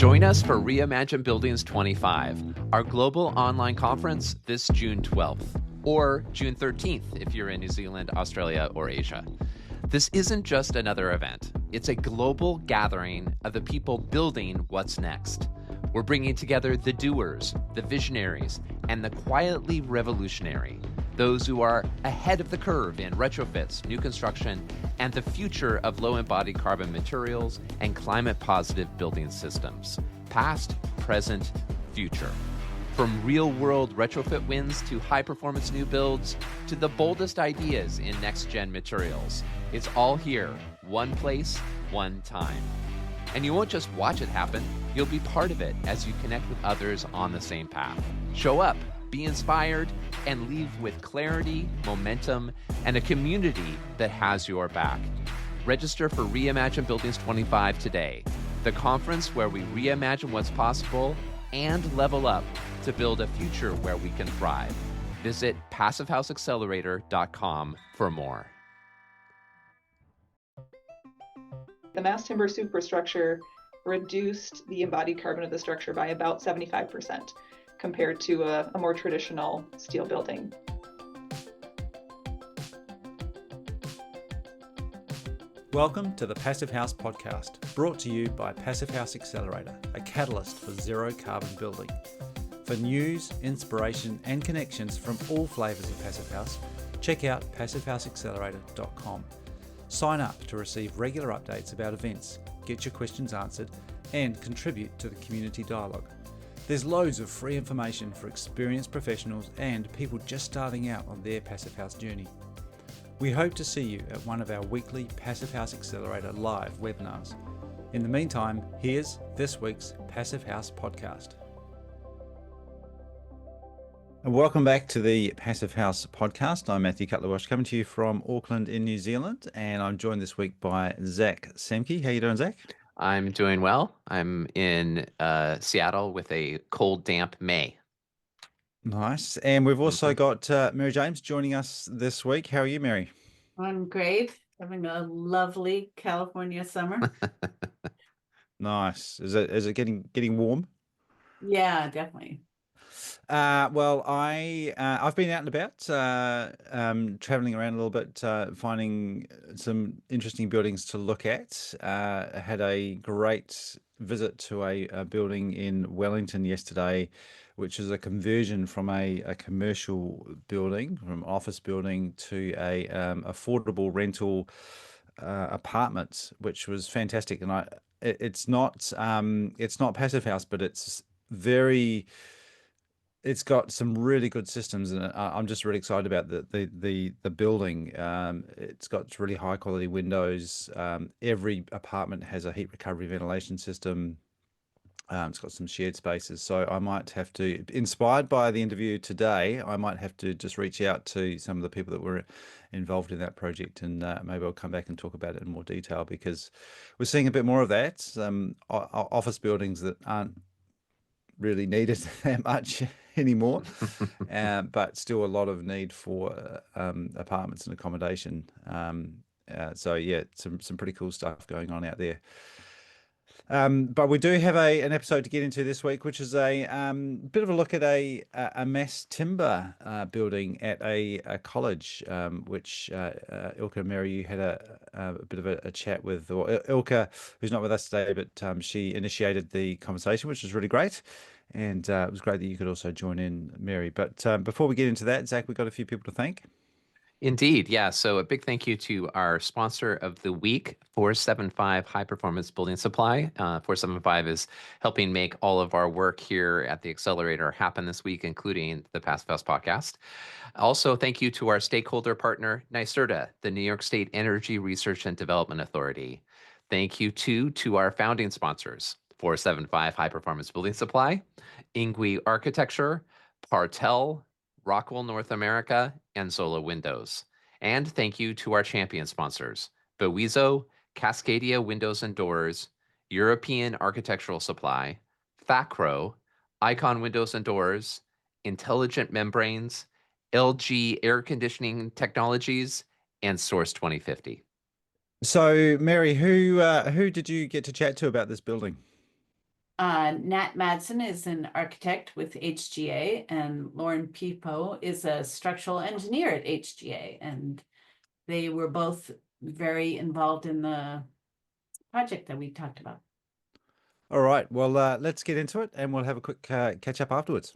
Join us for Reimagine Buildings 25, our global online conference this June 12th, or June 13th if you're in New Zealand, Australia, or Asia. This isn't just another event. It's a global gathering of the people building what's next. We're bringing together the doers, the visionaries, and the quietly revolutionary, those who are ahead of the curve in retrofits, new construction, and the future of low-embodied carbon materials and climate-positive building systems, past, present, future. From real-world retrofit wins to high-performance new builds to the boldest ideas in next-gen materials, it's all here, one place, one time. And you won't just watch it happen, you'll be part of it as you connect with others on the same path. Show up, be inspired, and leave with clarity, momentum, and a community that has your back. Register for Reimagine Buildings 25 today, the conference where we reimagine what's possible and level up to build a future where we can thrive. Visit PassiveHouseAccelerator.com for more. The mass timber superstructure reduced the embodied carbon of the structure by about 75% compared to a more traditional steel building. Welcome to the Passive House podcast, brought to you by Passive House Accelerator, a catalyst for zero carbon building. For news, inspiration, and connections from all flavours of Passive House, check out PassiveHouseAccelerator.com. Sign up to receive regular updates about events, get your questions answered, and contribute to the community dialogue. There's loads of free information for experienced professionals and people just starting out on their Passive House journey. We hope to see you at one of our weekly Passive House Accelerator live webinars. In the meantime, here's this week's Passive House podcast. And welcome back to the Passive House podcast. I'm Matthew Cutler-Walsh, coming to you from Auckland in New Zealand, and I'm joined this week by Zach Semke. How you doing, Zach? I'm doing well. I'm in Seattle with a cold, damp May. Nice. And we've also got Mary James joining us this week. How are you, Mary? I'm great. Having a lovely California summer. Nice. Is it getting warm? Yeah, definitely. Well, I've been out and about, traveling around a little bit, finding some interesting buildings to look at. I had a great visit to a building in Wellington yesterday, which is a conversion from a commercial building, from office building to a affordable rental apartments, which was fantastic. And it's not Passive House, but it's got some really good systems, and I'm just really excited about the building. It's got really high quality windows. Every apartment has a heat recovery ventilation system. It's got some shared spaces. So I might have to, inspired by the interview today, I might have to just reach out to some of the people that were involved in that project, and maybe I'll come back and talk about it in more detail, because we're seeing a bit more of that. Office buildings that aren't really needed that much anymore, but still a lot of need for apartments and accommodation. So yeah, some pretty cool stuff going on out there. But we do have an episode to get into this week, which is a bit of a look at a mass timber building at a college, which Ilka and Mary, you had a bit of a chat with, or Ilka, who's not with us today, but she initiated the conversation, which was really great. And it was great that you could also join in, Mary. But before we get into that, Zach, we've got a few people to thank. Indeed, yeah. So a big thank you to our sponsor of the week, 475 High Performance Building Supply. 475 is helping make all of our work here at the Accelerator happen this week, including the Passive House podcast. Also, thank you to our stakeholder partner, NYSERDA, the New York State Energy Research and Development Authority. Thank you, too, to our founding sponsors, 475 High Performance Building Supply, Ingui Architecture, Partel, Rockwell North America, and Zola Windows. And thank you to our champion sponsors, Bowizo, Cascadia Windows and Doors, European Architectural Supply, Thacro, Icon Windows and Doors, Intelligent Membranes, LG Air Conditioning Technologies, and Source 2050. So, Mary, who did you get to chat to about this building? Nat Madson is an architect with HGA, and Lauren Piepho is a structural engineer at HGA. And they were both very involved in the project that we talked about. All right, well, let's get into it and we'll have a quick catch up afterwards.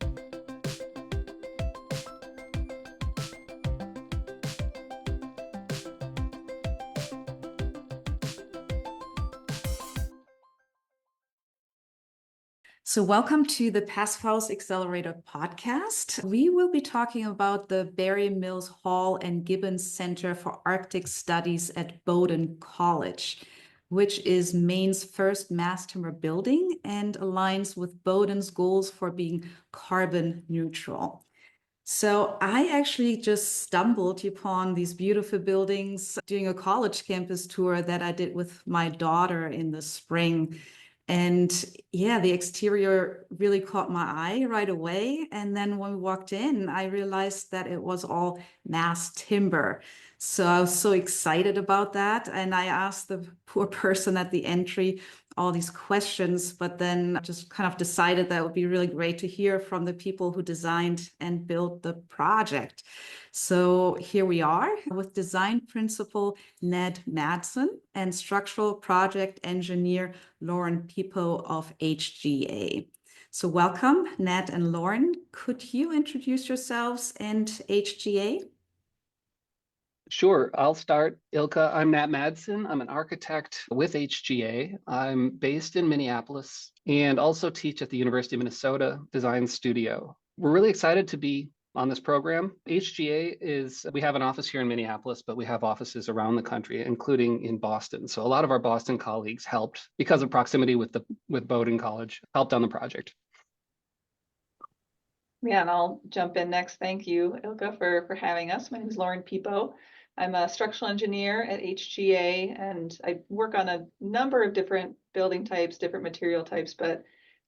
So welcome to the Passive House Accelerator podcast. We will be talking about the Barry Mills Hall and Gibbons Center for Arctic Studies at Bowdoin College, which is Maine's first mass timber building and aligns with Bowdoin's goals for being carbon neutral. So I actually just stumbled upon these beautiful buildings doing a college campus tour that I did with my daughter in the spring. And yeah, the exterior really caught my eye right away. And then when we walked in, I realized that it was all mass timber. So I was so excited about that. And I asked the poor person at the entry all these questions, but then just kind of decided that it would be really great to hear from the people who designed and built the project. So here we are with design principal Ned Madson and structural project engineer Lauren Piepho of HGA. So welcome, Ned and Lauren. Could you introduce yourselves and HGA? Sure, I'll start. Ilka, I'm Nat Madson. I'm an architect with HGA. I'm based in Minneapolis and also teach at the University of Minnesota Design Studio. We're really excited to be on this program. We have an office here in Minneapolis, but we have offices around the country, including in Boston. So a lot of our Boston colleagues helped, because of proximity with Bowdoin College, helped on the project. Yeah, and I'll jump in next. Thank you, Ilka, for having us. My name is Lauren Piepho. I'm a structural engineer at HGA, and I work on a number of different building types, different material types, but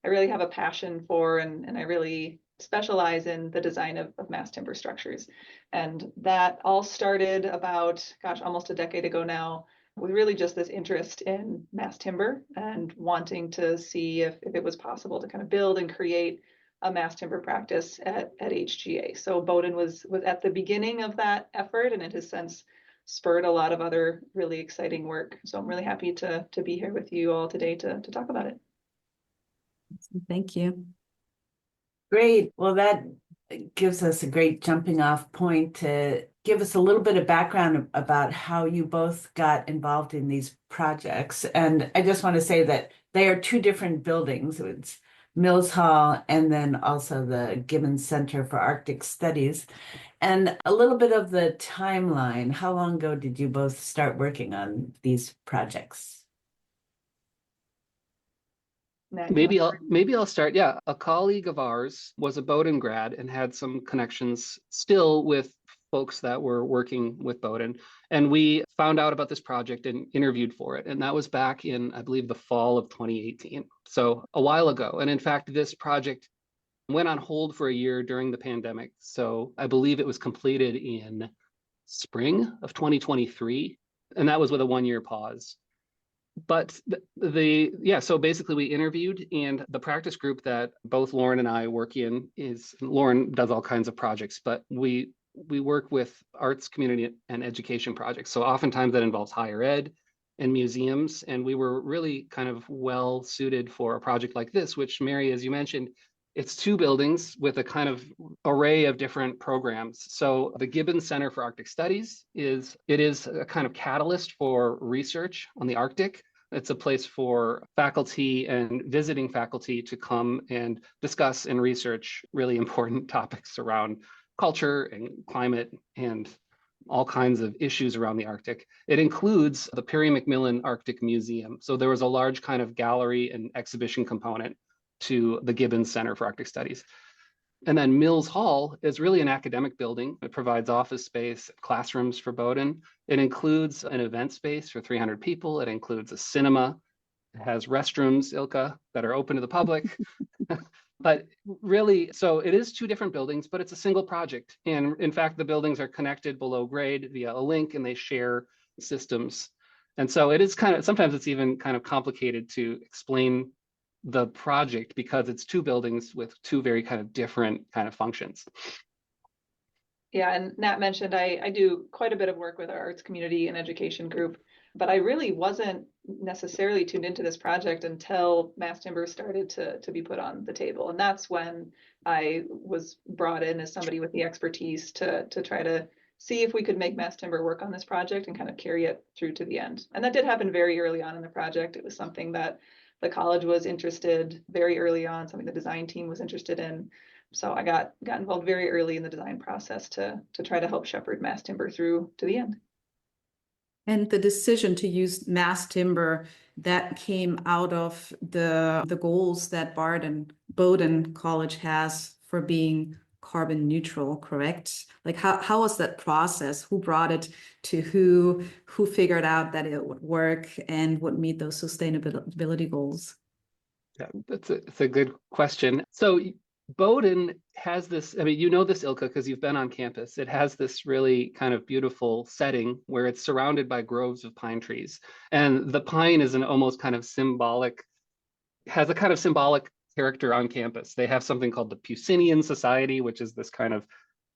I really have a passion for, and I really specialize in the design of mass timber structures. And that all started about, almost a decade ago now, with really just this interest in mass timber and wanting to see if it was possible to kind of build and create a mass timber practice at HGA. So Bowdoin was at the beginning of that effort, and it has since spurred a lot of other really exciting work. So I'm really happy to be here with you all today to talk about it. Thank you. Great. Well, that gives us a great jumping off point to give us a little bit of background about how you both got involved in these projects. And I just want to say that they are two different buildings. It's Mills Hall and then also the Gibbons Center for Arctic Studies. And a little bit of the timeline. How long ago did you both start working on these projects? Maybe I'll start. Yeah, a colleague of ours was a Bowdoin grad and had some connections still with folks that were working with Bowdoin. And we found out about this project and interviewed for it. And that was back in, I believe, the fall of 2018. So a while ago. And in fact, this project went on hold for a year during the pandemic. So I believe it was completed in spring of 2023. And that was with a 1-year pause. But so basically we interviewed, and the practice group that both Lauren and I work in Lauren does all kinds of projects, but we work with arts, community, and education projects. So oftentimes that involves higher ed and museums. And we were really kind of well suited for a project like this, which, Mary, as you mentioned, it's two buildings with a kind of array of different programs. So the Gibbons Center for Arctic Studies is a kind of catalyst for research on the Arctic. It's a place for faculty and visiting faculty to come and discuss and research really important topics around culture and climate and all kinds of issues around the Arctic. It includes the Perry McMillan Arctic Museum. So there was a large kind of gallery and exhibition component to the Gibbons Center for Arctic Studies. And then Mills Hall is really an academic building. It provides office space, classrooms for Bowdoin. It includes an event space for 300 people. It includes a cinema. It has restrooms, Ilka, that are open to the public. But really, so it is two different buildings, but it's a single project. And in fact, the buildings are connected below grade via a link, and they share systems. And so it is sometimes it's even kind of complicated to explain the project because it's two buildings with two very kind of different kind of functions. Yeah, and Nat mentioned I do quite a bit of work with our arts community and education group, but I really wasn't necessarily tuned into this project until mass timber started to be put on the table. And that's when I was brought in as somebody with the expertise to try to see if we could make mass timber work on this project and kind of carry it through to the end. And that did happen very early on in the project. It was something that the college was interested very early on, something the design team was interested in. So I got involved very early in the design process to try to help shepherd mass timber through to the end. And the decision to use mass timber, that came out of the goals that Bowdoin College has for being carbon neutral, correct? Like how was that process? Who brought it to who figured out that it would work and would meet those sustainability goals? Yeah, it's a good question. So Bowdoin has this, I mean, you know this, Ilka, because you've been on campus. It has this really kind of beautiful setting where it's surrounded by groves of pine trees. And the pine is an almost kind of symbolic, has a kind of symbolic character on campus. They have something called the Puccinian Society, which is this kind of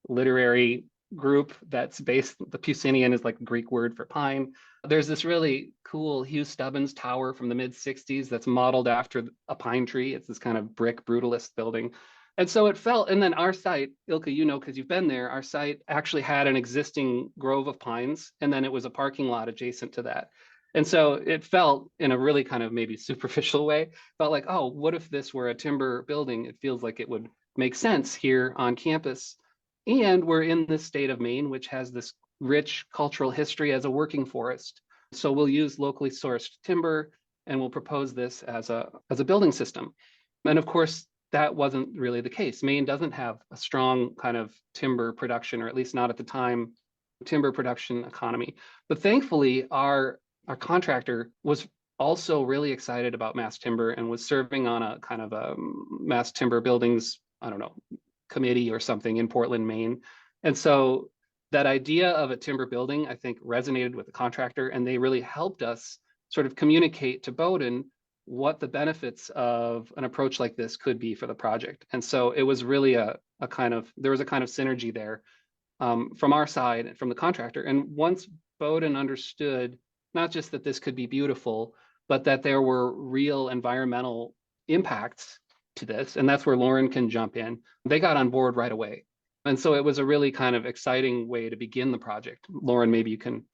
literary group that's based, the Puccinian is like a Greek word for pine. There's this really cool Hugh Stubbins tower from the mid-60s that's modeled after a pine tree. It's this kind of brick brutalist building. And so it felt, and then our site, Ilka, you know, because you've been there, our site actually had an existing grove of pines, and then it was a parking lot adjacent to that. And so it felt, in a really kind of maybe superficial way, felt like, oh, what if this were a timber building? It feels like it would make sense here on campus. And we're in this state of Maine, which has this rich cultural history as a working forest. So we'll use locally sourced timber, and we'll propose this as a building system. And of course, that wasn't really the case. Maine doesn't have a strong kind of timber production, or at least not at the time, timber production economy. But thankfully, our contractor was also really excited about mass timber and was serving on a kind of a mass timber buildings, I don't know, committee or something in Portland, Maine. And so that idea of a timber building, I think, resonated with the contractor, and they really helped us sort of communicate to Bowdoin what the benefits of an approach like this could be for the project. And so it was really a kind of, there was a kind of synergy there from our side and from the contractor. And once Bowdoin understood not just that this could be beautiful, but that there were real environmental impacts to this, and that's where Lauren can jump in, they got on board right away. And so it was a really kind of exciting way to begin the project. Lauren, maybe you can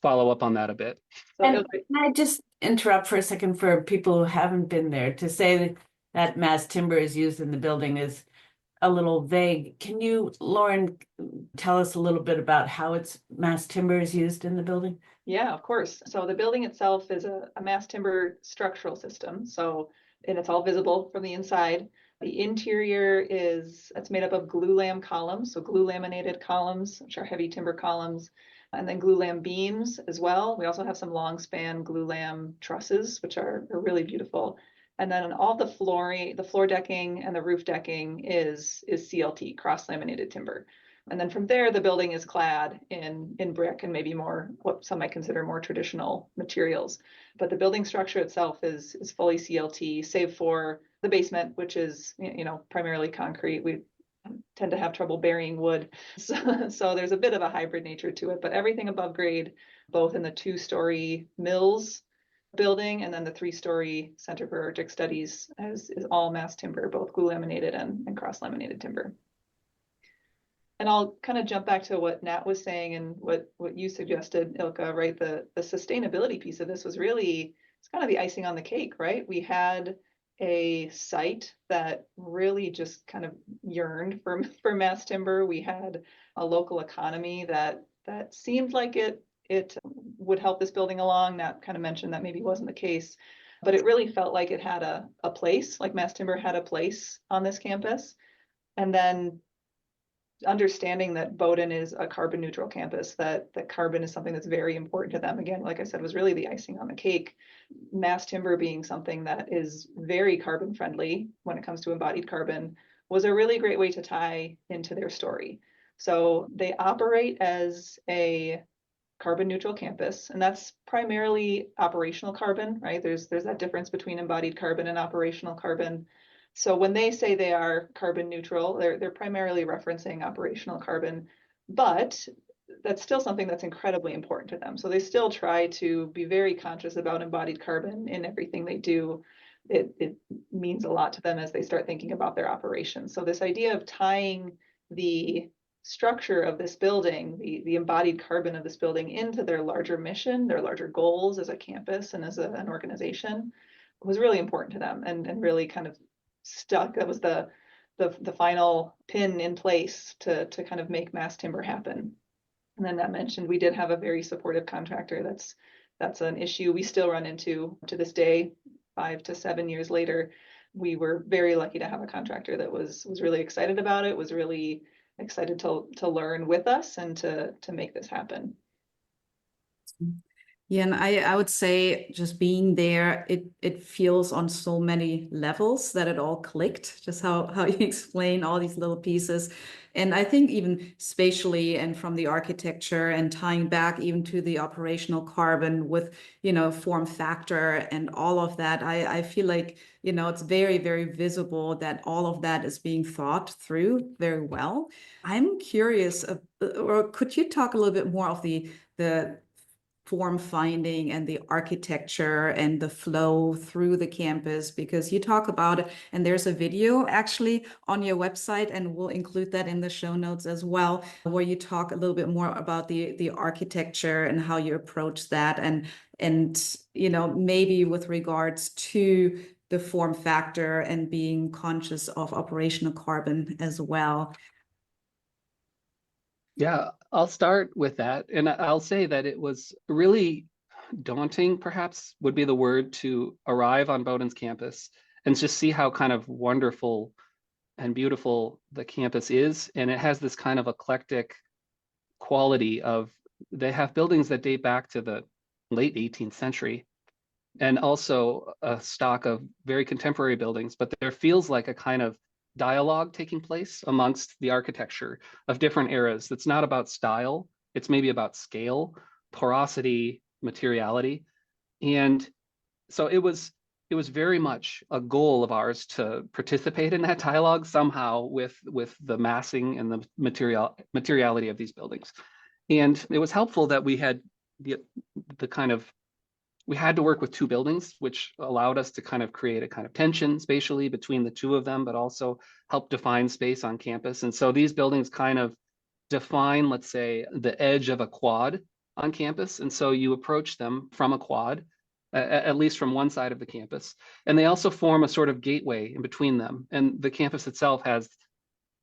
follow up on that a bit. And can I just interrupt for a second for people who haven't been there? To say that mass timber is used in the building is a little vague. Can you, Lauren, tell us a little bit about how mass timber is used in the building? Yeah, of course. So the building itself is a mass timber structural system. And it's all visible from the inside. The interior it's made up of glulam columns, so glue laminated columns, which are heavy timber columns, and then glulam beams as well. We also have some long span glulam trusses, which are really beautiful. And then all the floor decking and the roof decking is CLT, cross laminated timber. And then from there, the building is clad in brick and maybe more what some might consider more traditional materials. But the building structure itself is fully CLT, save for the basement, which is primarily concrete. We tend to have trouble burying wood, so there's a bit of a hybrid nature to it. But everything above grade, both in the 2-story Mills building and then the 3-story Center for Arctic Studies, is all mass timber, both glue laminated and cross laminated timber. And I'll kind of jump back to what Nat was saying and what you suggested, Ilka, right? The sustainability piece of this was really, it's kind of the icing on the cake, right? We had a site that really just kind of yearned for mass timber. We had a local economy that seemed like it would help this building along. Nat kind of mentioned that maybe wasn't the case, but it really felt like it had a place, like mass timber had a place on this campus. And then understanding that Bowdoin is a carbon neutral campus, that carbon is something that's very important to them. Again, like I said, was really the icing on the cake. Mass timber being something that is very carbon friendly when it comes to embodied carbon was a really great way to tie into their story. So they operate as a carbon neutral campus, and that's primarily operational carbon, right? There's that difference between embodied carbon and operational carbon. So when they say they are carbon neutral, they're primarily referencing operational carbon, but that's still something that's incredibly important to them. So they still try to be very conscious about embodied carbon in everything they do. It means a lot to them as they start thinking about their operations. So this idea of tying the structure of this building, the embodied carbon of this building into their larger mission, their larger goals as a campus and as an organization was really important to them, and really kind of stuck. That was the final pin in place to kind of make mass timber happen. And then that mentioned, we did have a very supportive contractor. That's an issue we still run into to this day, 5 to 7 years later. We were very lucky to have a contractor that was really excited about it, was really excited to learn with us and to make this happen. Yeah, and I would say just being there, it feels on so many levels that it all clicked, just how you explain all these little pieces. And I think even spatially and from the architecture and tying back even to the operational carbon with, form factor and all of that, I feel like, it's very, very visible that all of that is being thought through very well. I'm curious, or could you talk a little bit more of the form finding and the architecture and the flow through the campus, because you talk about it, and there's a video actually on your website, and we'll include that in the show notes as well, where you talk a little bit more about the architecture and how you approach that, and maybe with regards to the form factor and being conscious of operational carbon as well. Yeah, I'll start with that. And I'll say that it was really daunting, perhaps would be the word, to arrive on Bowdoin's campus and just see how kind of wonderful and beautiful the campus is. And it has this kind of eclectic quality of, they have buildings that date back to the late 18th century, and also a stock of very contemporary buildings, but there feels like a kind of dialogue taking place amongst the architecture of different eras. That's not about style, it's maybe about scale, porosity, materiality. And so it was very much a goal of ours to participate in that dialogue somehow with the massing and the materiality of these buildings. And it was helpful that we had we had to work with two buildings, which allowed us to kind of create a kind of tension spatially between the two of them, but also help define space on campus. And so these buildings kind of define, let's say, the edge of a quad on campus. And so you approach them from a quad, at least from one side of the campus. And they also form a sort of gateway in between them. And the campus itself has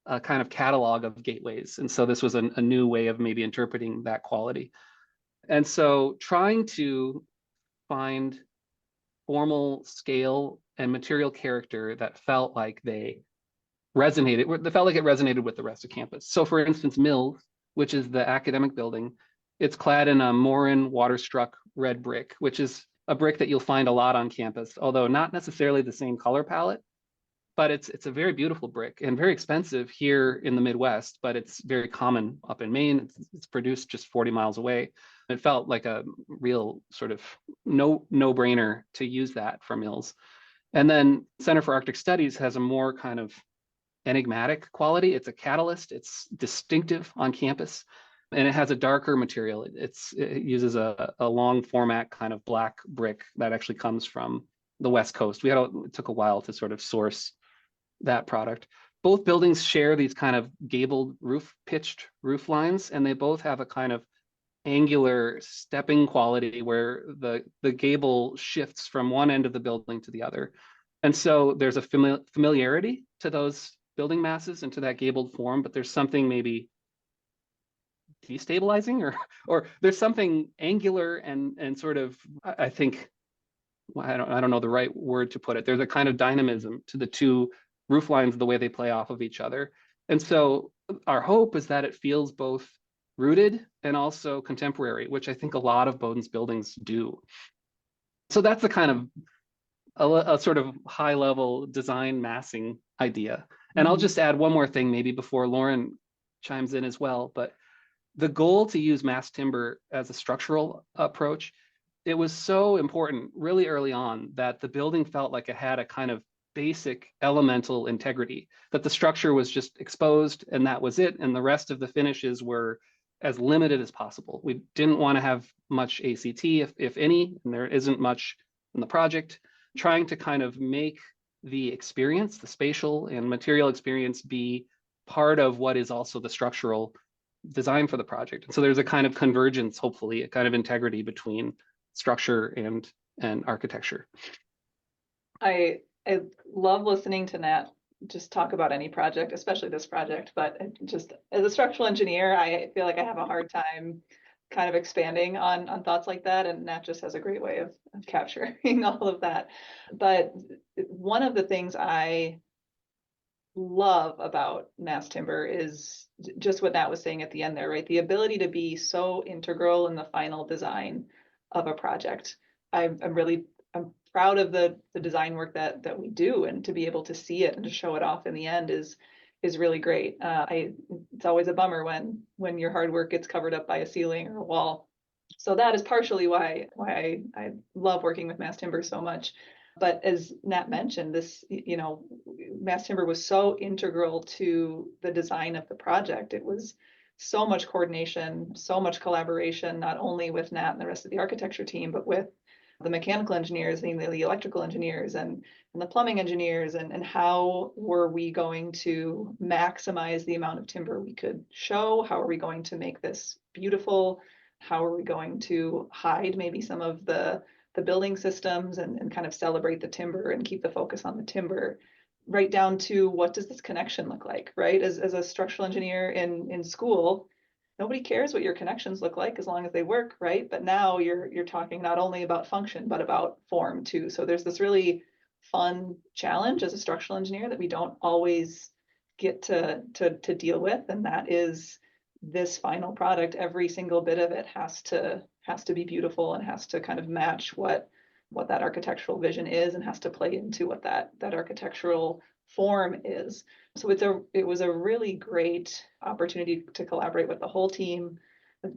a kind of catalog of gateways. And so this was a new way of maybe interpreting that quality. And so trying to find formal scale and material character that felt like it resonated with the rest of campus. So for instance, Mills, which is the academic building, it's clad in a Morin waterstruck red brick, which is a brick that you'll find a lot on campus, although not necessarily the same color palette, but it's a very beautiful brick and very expensive here in the Midwest, but it's very common up in Maine. It's produced just 40 miles away. It felt like a real sort of no-brainer to use that for Mills. And then Center for Arctic Studies has a more kind of enigmatic quality. It's a catalyst. It's distinctive on campus, and it has a darker material. It uses a long format kind of black brick that actually comes from the West Coast. It took a while to sort of source that product. Both buildings share these kind of gabled pitched roof lines, and they both have a kind of angular stepping quality where the gable shifts from one end of the building to the other. And so there's a familiarity to those building masses and to that gabled form, but there's something maybe destabilizing or there's something angular and sort of, I think, I don't know the right word to put it. There's a kind of dynamism to the two roof lines, the way they play off of each other. And so our hope is that it feels both rooted and also contemporary, which I think a lot of Bowdoin's buildings do. So that's a kind of a sort of high level design massing idea. And I'll just add one more thing maybe before Lauren chimes in as well, but the goal to use mass timber as a structural approach, it was so important really early on that the building felt like it had a kind of basic elemental integrity, that the structure was just exposed and that was it, and the rest of the finishes were as limited as possible. We didn't want to have much ACT, if any, and there isn't much in the project, trying to kind of make the experience, the spatial and material experience, be part of what is also the structural design for the project. And so there's a kind of convergence, hopefully, a kind of integrity between structure and architecture. I love listening to Nat just talk about any project, especially this project, but just as a structural engineer, I feel like I have a hard time kind of expanding on thoughts like that, and Nat just has a great way of capturing all of that. But one of the things I love about mass timber is just what Nat was saying at the end there, right? The ability to be so integral in the final design of a project. I'm proud of the design work that we do, and to be able to see it and to show it off in the end is really great. It's always a bummer when your hard work gets covered up by a ceiling or a wall. So that is partially why I love working with mass timber so much. But as Nat mentioned, this, mass timber was so integral to the design of the project. It was so much coordination, so much collaboration, not only with Nat and the rest of the architecture team, but with the mechanical engineers and the electrical engineers and the plumbing engineers, and how were we going to maximize the amount of timber we could show? How are we going to make this beautiful? How are we going to hide maybe some of the building systems and kind of celebrate the timber and keep the focus on the timber, right down to what does this connection look like, right? As a structural engineer in school, nobody cares what your connections look like as long as they work, right? But now you're talking not only about function, but about form too. So there's this really fun challenge as a structural engineer that we don't always get to deal with, and that is this final product. Every single bit of it has to be beautiful and has to kind of match what that architectural vision is, and has to play into what that architectural form is. So it was a really great opportunity to collaborate with the whole team,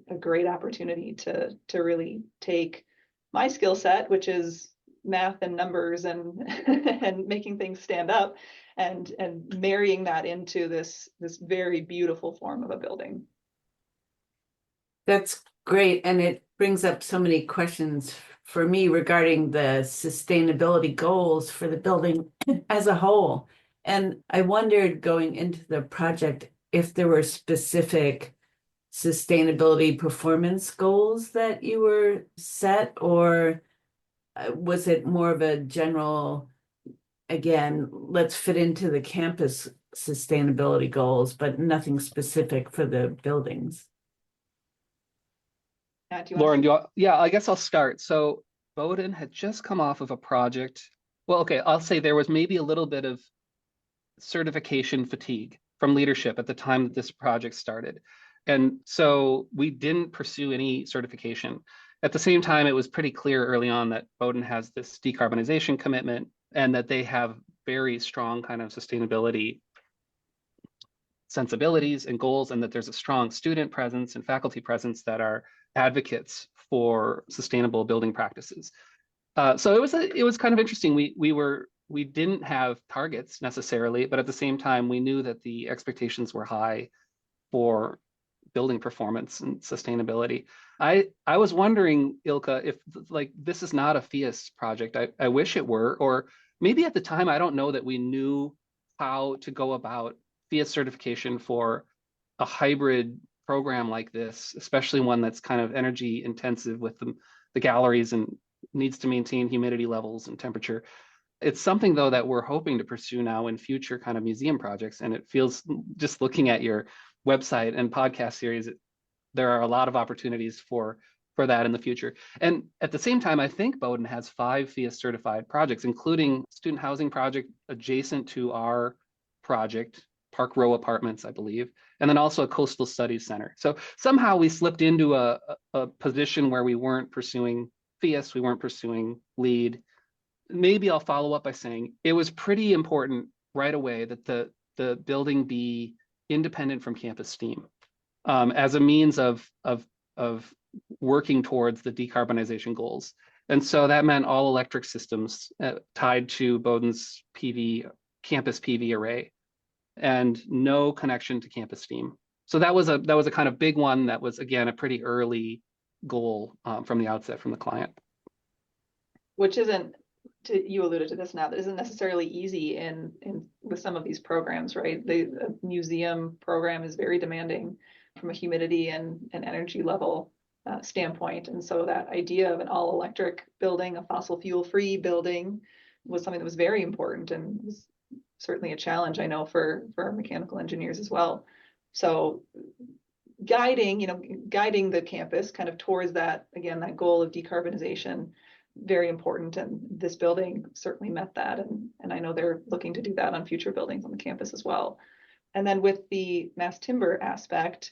a great opportunity to really take my skill set, which is math and numbers and and making things stand up, and marrying that into this very beautiful form of a building. That's great. And it brings up so many questions for me regarding the sustainability goals for the building as a whole. And I wondered, going into the project, if there were specific sustainability performance goals that you were set, or was it more of a general, again, let's fit into the campus sustainability goals, but nothing specific for the buildings? Lauren, I guess I'll start. So Bowdoin had just come off of a project. Well, okay, I'll say there was maybe a little bit of certification fatigue from leadership at the time that this project started. And so we didn't pursue any certification. At the same time, it was pretty clear early on that Bowdoin has this decarbonization commitment, and that they have very strong kind of sustainability sensibilities and goals, and that there's a strong student presence and faculty presence that are advocates for sustainable building practices. So it was kind of interesting. We didn't have targets necessarily, but at the same time, we knew that the expectations were high for building performance and sustainability. I was wondering, Ilka, if like this is not a FIAS project. I wish it were, or maybe at the time, I don't know that we knew how to go about FIAS certification for a hybrid program like this, especially one that's kind of energy intensive with the galleries and needs to maintain humidity levels and temperature. It's something, though, that we're hoping to pursue now in future kind of museum projects. And it feels, just looking at your website and podcast series, there are a lot of opportunities for that in the future. And at the same time, I think Bowdoin has 5 FIAS certified projects, including student housing project adjacent to our project, Park Row Apartments, I believe, and then also a coastal studies center. So somehow we slipped into a position where we weren't pursuing FIAS, we weren't pursuing LEED. Maybe I'll follow up by saying it was pretty important right away that the building be independent from campus steam. as a means of working towards the decarbonization goals. And so that meant all electric systems tied to Bowdoin's campus PV array, and no connection to campus steam. So that was a kind of big one that was, again, a pretty early goal from the outset from the client. Which isn't, you alluded to this now, that isn't necessarily easy in with some of these programs, right? The museum program is very demanding from a humidity and energy level standpoint. And so that idea of an all electric building, a fossil fuel free building, was something that was very important and was certainly a challenge, I know, for our mechanical engineers as well. So guiding the campus kind of towards that, again, that goal of decarbonization, very important. And this building certainly met that. And I know they're looking to do that on future buildings on the campus as well. And then with the mass timber aspect,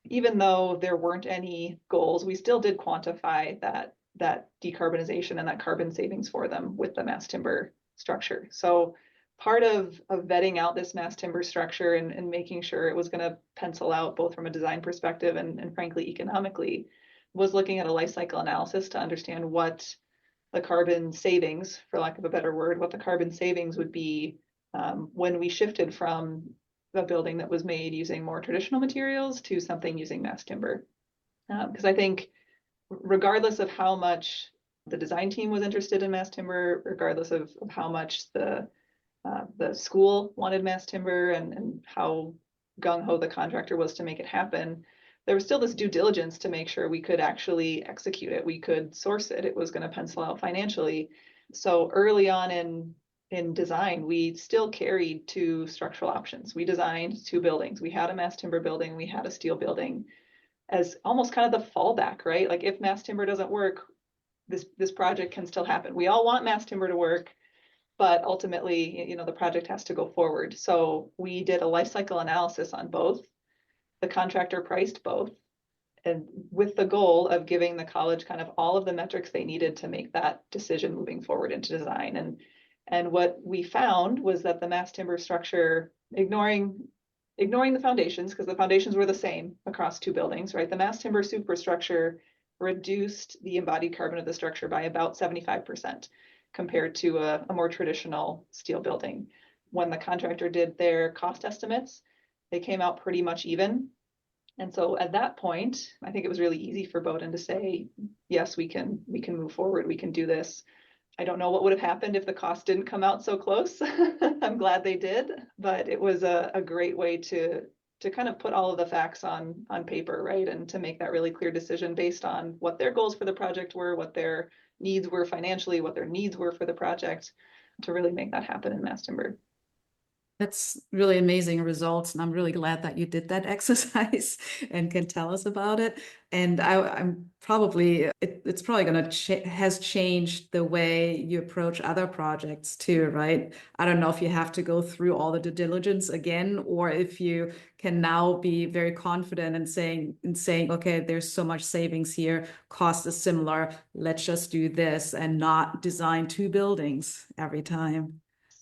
even though there weren't any goals, we still did quantify that decarbonization and that carbon savings for them with the mass timber structure. So part of vetting out this mass timber structure and making sure it was going to pencil out both from a design perspective and frankly economically was looking at a life cycle analysis to understand what the carbon savings, for lack of a better word, what the carbon savings would be when we shifted from a building that was made using more traditional materials to something using mass timber. Because I think regardless of how much the design team was interested in mass timber, regardless of how much the school wanted mass timber and how gung-ho the contractor was to make it happen, there was still this due diligence to make sure we could actually execute it. We could source it. It was going to pencil out financially. So early on in design, we still carried two structural options. We designed two buildings. We had a mass timber building. We had a steel building as almost kind of the fallback, right? Like if mass timber doesn't work, this project can still happen. We all want mass timber to work, but ultimately, the project has to go forward. So we did a life cycle analysis on both. The contractor priced both, and with the goal of giving the college kind of all of the metrics they needed to make that decision moving forward into design. And what we found was that the mass timber structure, ignoring the foundations, because the foundations were the same across two buildings, right? The mass timber superstructure reduced the embodied carbon of the structure by about 75% compared to a more traditional steel building. When the contractor did their cost estimates, they came out pretty much even. And so at that point, I think it was really easy for Bowdoin to say, yes, we can move forward, we can do this. I don't know what would have happened if the cost didn't come out so close. I'm glad they did, but it was a great way to kind of put all of the facts on paper, right? And to make that really clear decision based on what their goals for the project were, what their needs were financially, what their needs were for the project, to really make that happen in mass timber. That's really amazing results, and I'm really glad that you did that exercise and can tell us about it. And I'm probably, it's probably going to has changed the way you approach other projects too, right? I don't know if you have to go through all the due diligence again, or if you can now be very confident in saying, okay, there's so much savings here, cost is similar, let's just do this and not design two buildings every time.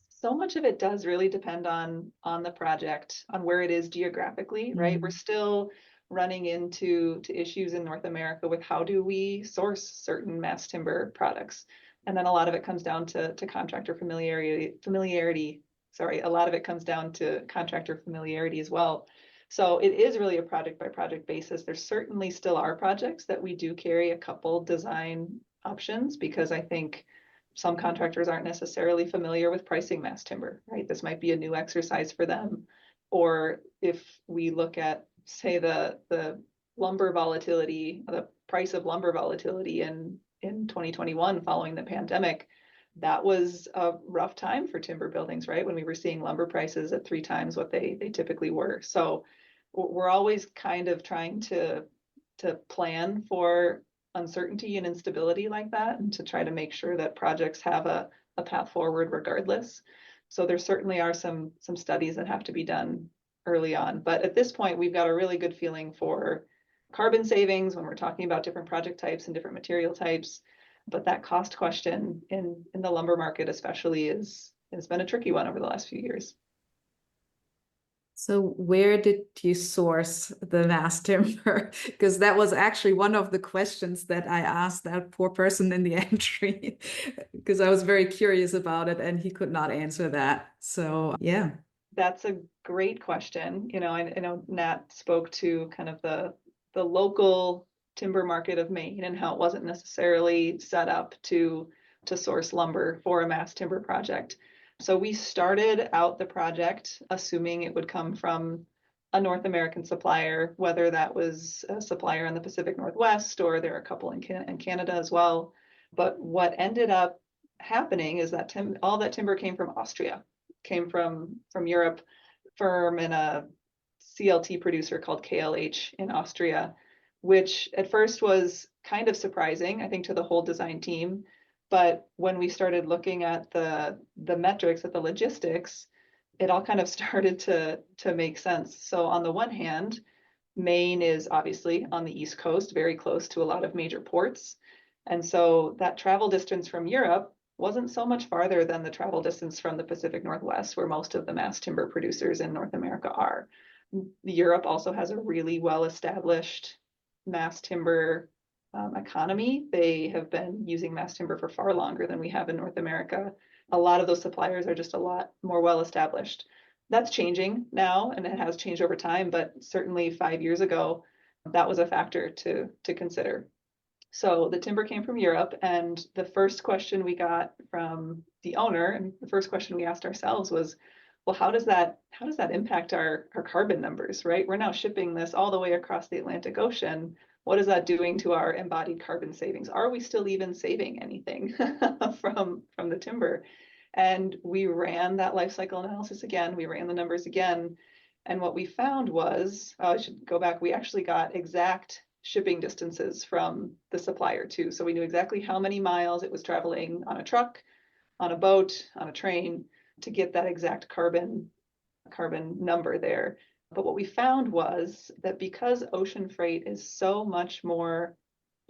So much of it does really depend on the project, on where it is geographically, right? We're still running into issues in North America with how do we source certain mass timber products. And then a lot of it comes down to contractor familiarity. Sorry, a lot of it comes down to contractor familiarity as well. So it is really a project by project basis. There certainly still are projects that we do carry a couple design options, because I think some contractors aren't necessarily familiar with pricing mass timber, right? This might be a new exercise for them. Or if we look at, say, the lumber volatility, the price of lumber volatility in 2021 following the pandemic, that was a rough time for timber buildings, right? When we were seeing lumber prices at 3 times what they typically were. So we're always kind of trying to plan for uncertainty and instability like that, and to try to make sure that projects have a path forward regardless. So there certainly are some studies that have to be done early on. But at this point, we've got a really good feeling for carbon savings when we're talking about different project types and different material types. But that cost question in the lumber market especially has been a tricky one over the last few years. So where did you source the mass timber? Because that was actually one of the questions that I asked that poor person in the entry, because I was very curious about it and he could not answer that. So yeah. That's a great question. I know Nat spoke to kind of the local timber market of Maine and how it wasn't necessarily set up to source lumber for a mass timber project. So we started out the project assuming it would come from a North American supplier, whether that was a supplier in the Pacific Northwest or there are a couple in Canada as well. But what ended up happening is that all that timber came from Austria, came from Europe, firm and a CLT producer called KLH in Austria, which at first was kind of surprising, I think, to the whole design team. But when we started looking at the metrics, at the logistics, it all kind of started to make sense. So on the one hand, Maine is obviously on the East Coast, very close to a lot of major ports. And so that travel distance from Europe wasn't so much farther than the travel distance from the Pacific Northwest, where most of the mass timber producers in North America are. Europe also has a really well-established mass timber economy. They have been using mass timber for far longer than we have in North America. A lot of those suppliers are just a lot more well-established. That's changing now, and it has changed over time, but certainly 5 years ago, that was a factor to consider. So the timber came from Europe, and the first question we got from the owner, and the first question we asked ourselves was, well, how does that impact our carbon numbers, right? We're now shipping this all the way across the Atlantic Ocean. What is that doing to our embodied carbon savings? Are we still even saving anything from the timber? And we ran that life cycle analysis again. We ran the numbers again. And what we found was, I should go back, we actually got exact shipping distances from the supplier too. So we knew exactly how many miles it was traveling on a truck, on a boat, on a train to get that exact carbon number there. But what we found was that because ocean freight is so much more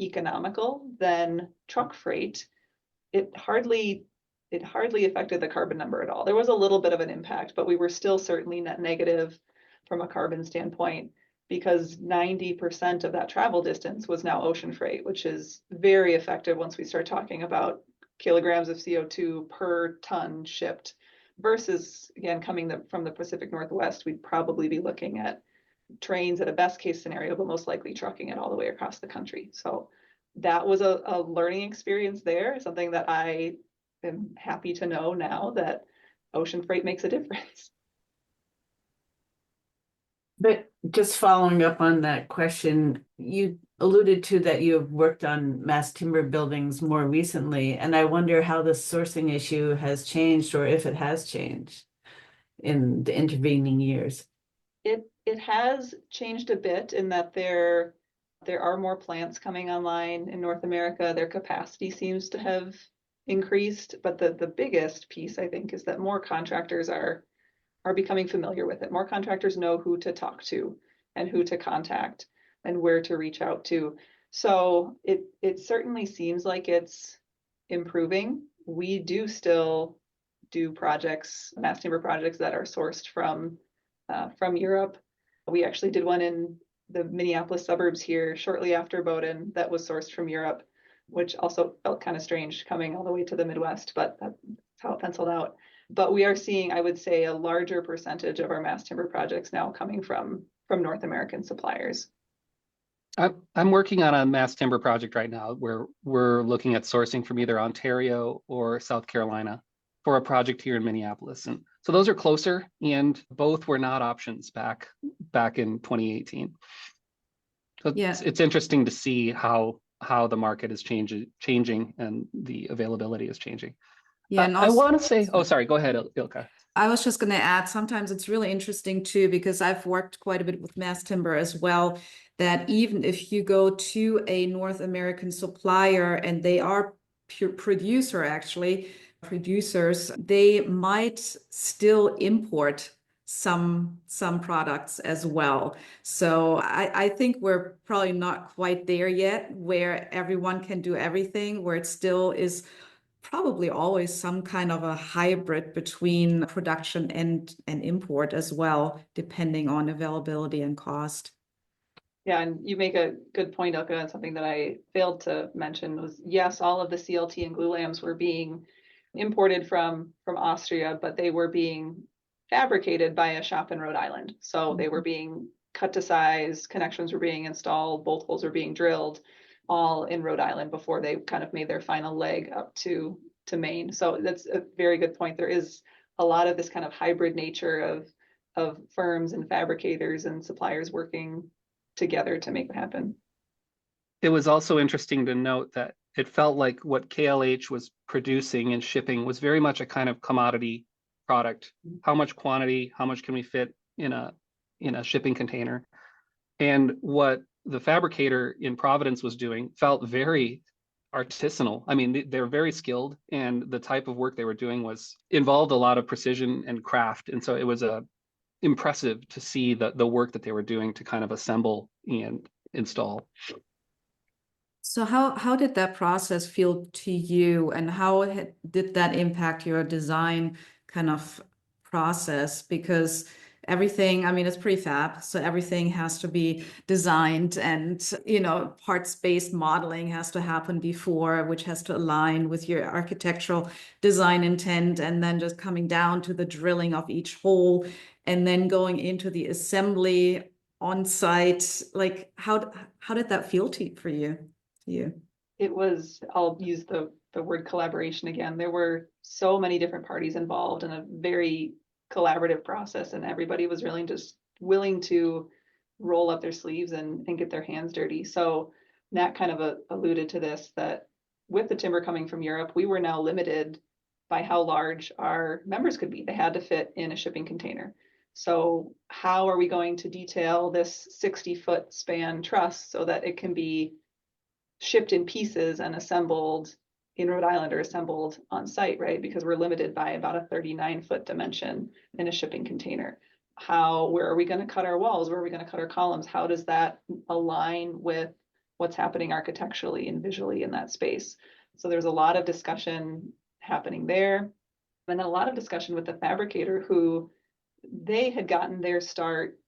economical than truck freight, it hardly affected the carbon number at all. There was a little bit of an impact, but we were still certainly net negative from a carbon standpoint, because 90% of that travel distance was now ocean freight, which is very effective once we start talking about kilograms of CO2 per ton shipped, versus, again, coming from the Pacific Northwest, we'd probably be looking at trains at a best case scenario, but most likely trucking it all the way across the country. So that was a learning experience there, something that I am happy to know now, that ocean freight makes a difference. But just following up on that question, you alluded to that you have worked on mass timber buildings more recently, and I wonder how the sourcing issue has changed, or if it has changed in the intervening years. It has changed a bit in that there are more plants coming online in North America. Their capacity seems to have increased, but the biggest piece, I think, is that more contractors are becoming familiar with it. More contractors know who to talk to and who to contact and where to reach out to. So it certainly seems like it's improving. We do still do projects, mass timber projects that are sourced from Europe. We actually did one in the Minneapolis suburbs here shortly after Bowdoin that was sourced from Europe, which also felt kind of strange coming all the way to the Midwest, but that's how it penciled out. But we are seeing, I would say, a larger percentage of our mass timber projects now coming from North American suppliers. I'm working on a mass timber project right now where we're looking at sourcing from either Ontario or South Carolina for a project here in Minneapolis. And so those are closer, and both were not options back in 2018. So Yeah. it's interesting to see how the market is changing and the availability is changing. Yeah, and I also, want to say, oh, sorry, go ahead, Ilka. I was just going to add, sometimes it's really interesting too, because I've worked quite a bit with mass timber as well, that even if you go to a North American supplier and they are producers, they might still import some products as well. So I think we're probably not quite there yet, where everyone can do everything, where it still is probably always some kind of a hybrid between production and import as well, depending on availability and cost. Yeah, and you make a good point, Ilka, and something that I failed to mention was, yes, all of the CLT and glue lamps were being imported from Austria, but they were being fabricated by a shop in Rhode Island. So they were being cut to size, connections were being installed, bolt holes were being drilled, all in Rhode Island before they kind of made their final leg up to Maine. So that's a very good point. There is a lot of this kind of hybrid nature of firms and fabricators and suppliers working together to make it happen. It was also interesting to note that it felt like what KLH was producing and shipping was very much a kind of commodity product. How much quantity, how much can we fit in a shipping container? And what the fabricator in Providence was doing felt very artisanal. I mean, they're very skilled, and the type of work they were doing involved a lot of precision and craft. And so it was impressive to see the work that they were doing to kind of assemble and install. So how did that process feel to you, and how did that impact your design kind of process? Because everything, I mean, it's prefab, so everything has to be designed, and parts-based modeling has to happen before, which has to align with your architectural design intent, and then just coming down to the drilling of each hole, and then going into the assembly on site. Like, how did that feel for you? It was, I'll use the word collaboration again. There were so many different parties involved in a very collaborative process, and everybody was really just willing to roll up their sleeves and get their hands dirty. So Nat kind of alluded to this, that with the timber coming from Europe, we were now limited by how large our members could be. They had to fit in a shipping container. So how are we going to detail this 60-foot span truss so that it can be shipped in pieces and assembled in Rhode Island or assembled on site, right? Because we're limited by about a 39-foot dimension in a shipping container. Where are we going to cut our walls? Where are we going to cut our columns? How does that align with what's happening architecturally and visually in that space? So there's a lot of discussion happening there. And then a lot of discussion with the fabricator, who they had gotten their start,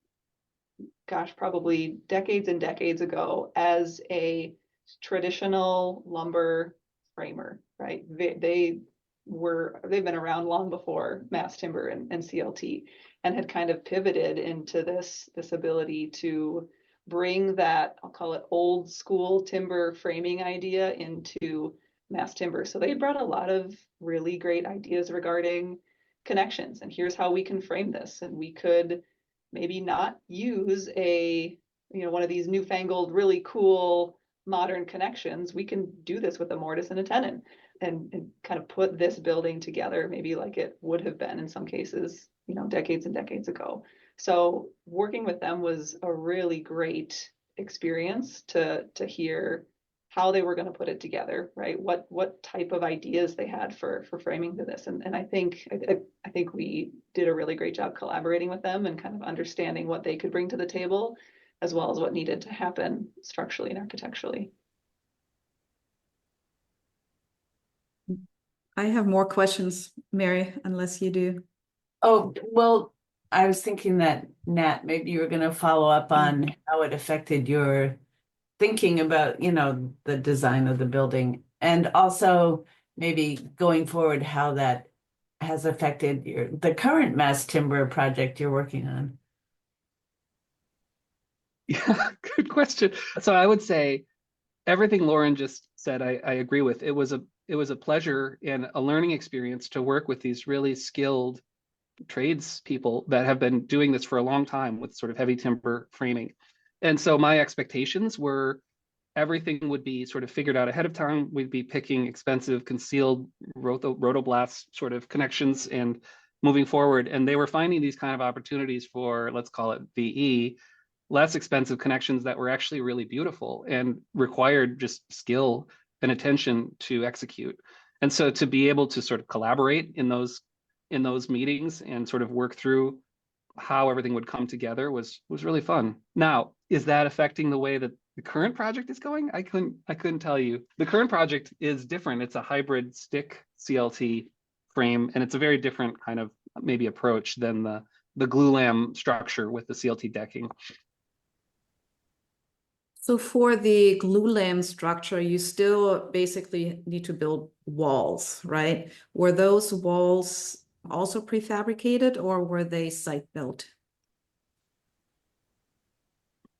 probably decades and decades ago, as a traditional lumber framer, right? They've been around long before mass timber and CLT, and had kind of pivoted into this ability to bring that, I'll call it old school timber framing idea, into mass timber. So they brought a lot of really great ideas regarding connections, and here's how we can frame this. And we could maybe not use one of these newfangled, really cool modern connections. We can do this with a mortise and a tenon, and kind of put this building together, maybe like it would have been in some cases, decades and decades ago. So working with them was a really great experience to hear how they were going to put it together, right? What type of ideas they had for framing to this. And I think we did a really great job collaborating with them and kind of understanding what they could bring to the table, as well as what needed to happen structurally and architecturally. I have more questions, Mary, unless you do. Oh, well, I was thinking that, Nat, maybe you were going to follow up on how it affected your thinking about, the design of the building, and also maybe going forward, how that has affected the current mass timber project you're working on. Yeah, good question. So I would say everything Lauren just said, I agree with. It was a pleasure and a learning experience to work with these really skilled tradespeople that have been doing this for a long time with sort of heavy timber framing. And so my expectations were everything would be sort of figured out ahead of time. We'd be picking expensive concealed rotoblast sort of connections and moving forward. And they were finding these kind of opportunities for, let's call it VE, less expensive connections that were actually really beautiful and required just skill and attention to execute. And so to be able to sort of collaborate in those meetings and sort of work through how everything would come together was really fun. Now, is that affecting the way that the current project is going? I couldn't tell you. The current project is different. It's a hybrid stick CLT frame, and it's a very different kind of maybe approach than the glulam structure with the CLT decking. So for the glulam structure, you still basically need to build walls, right? Were those walls also prefabricated or were they site built?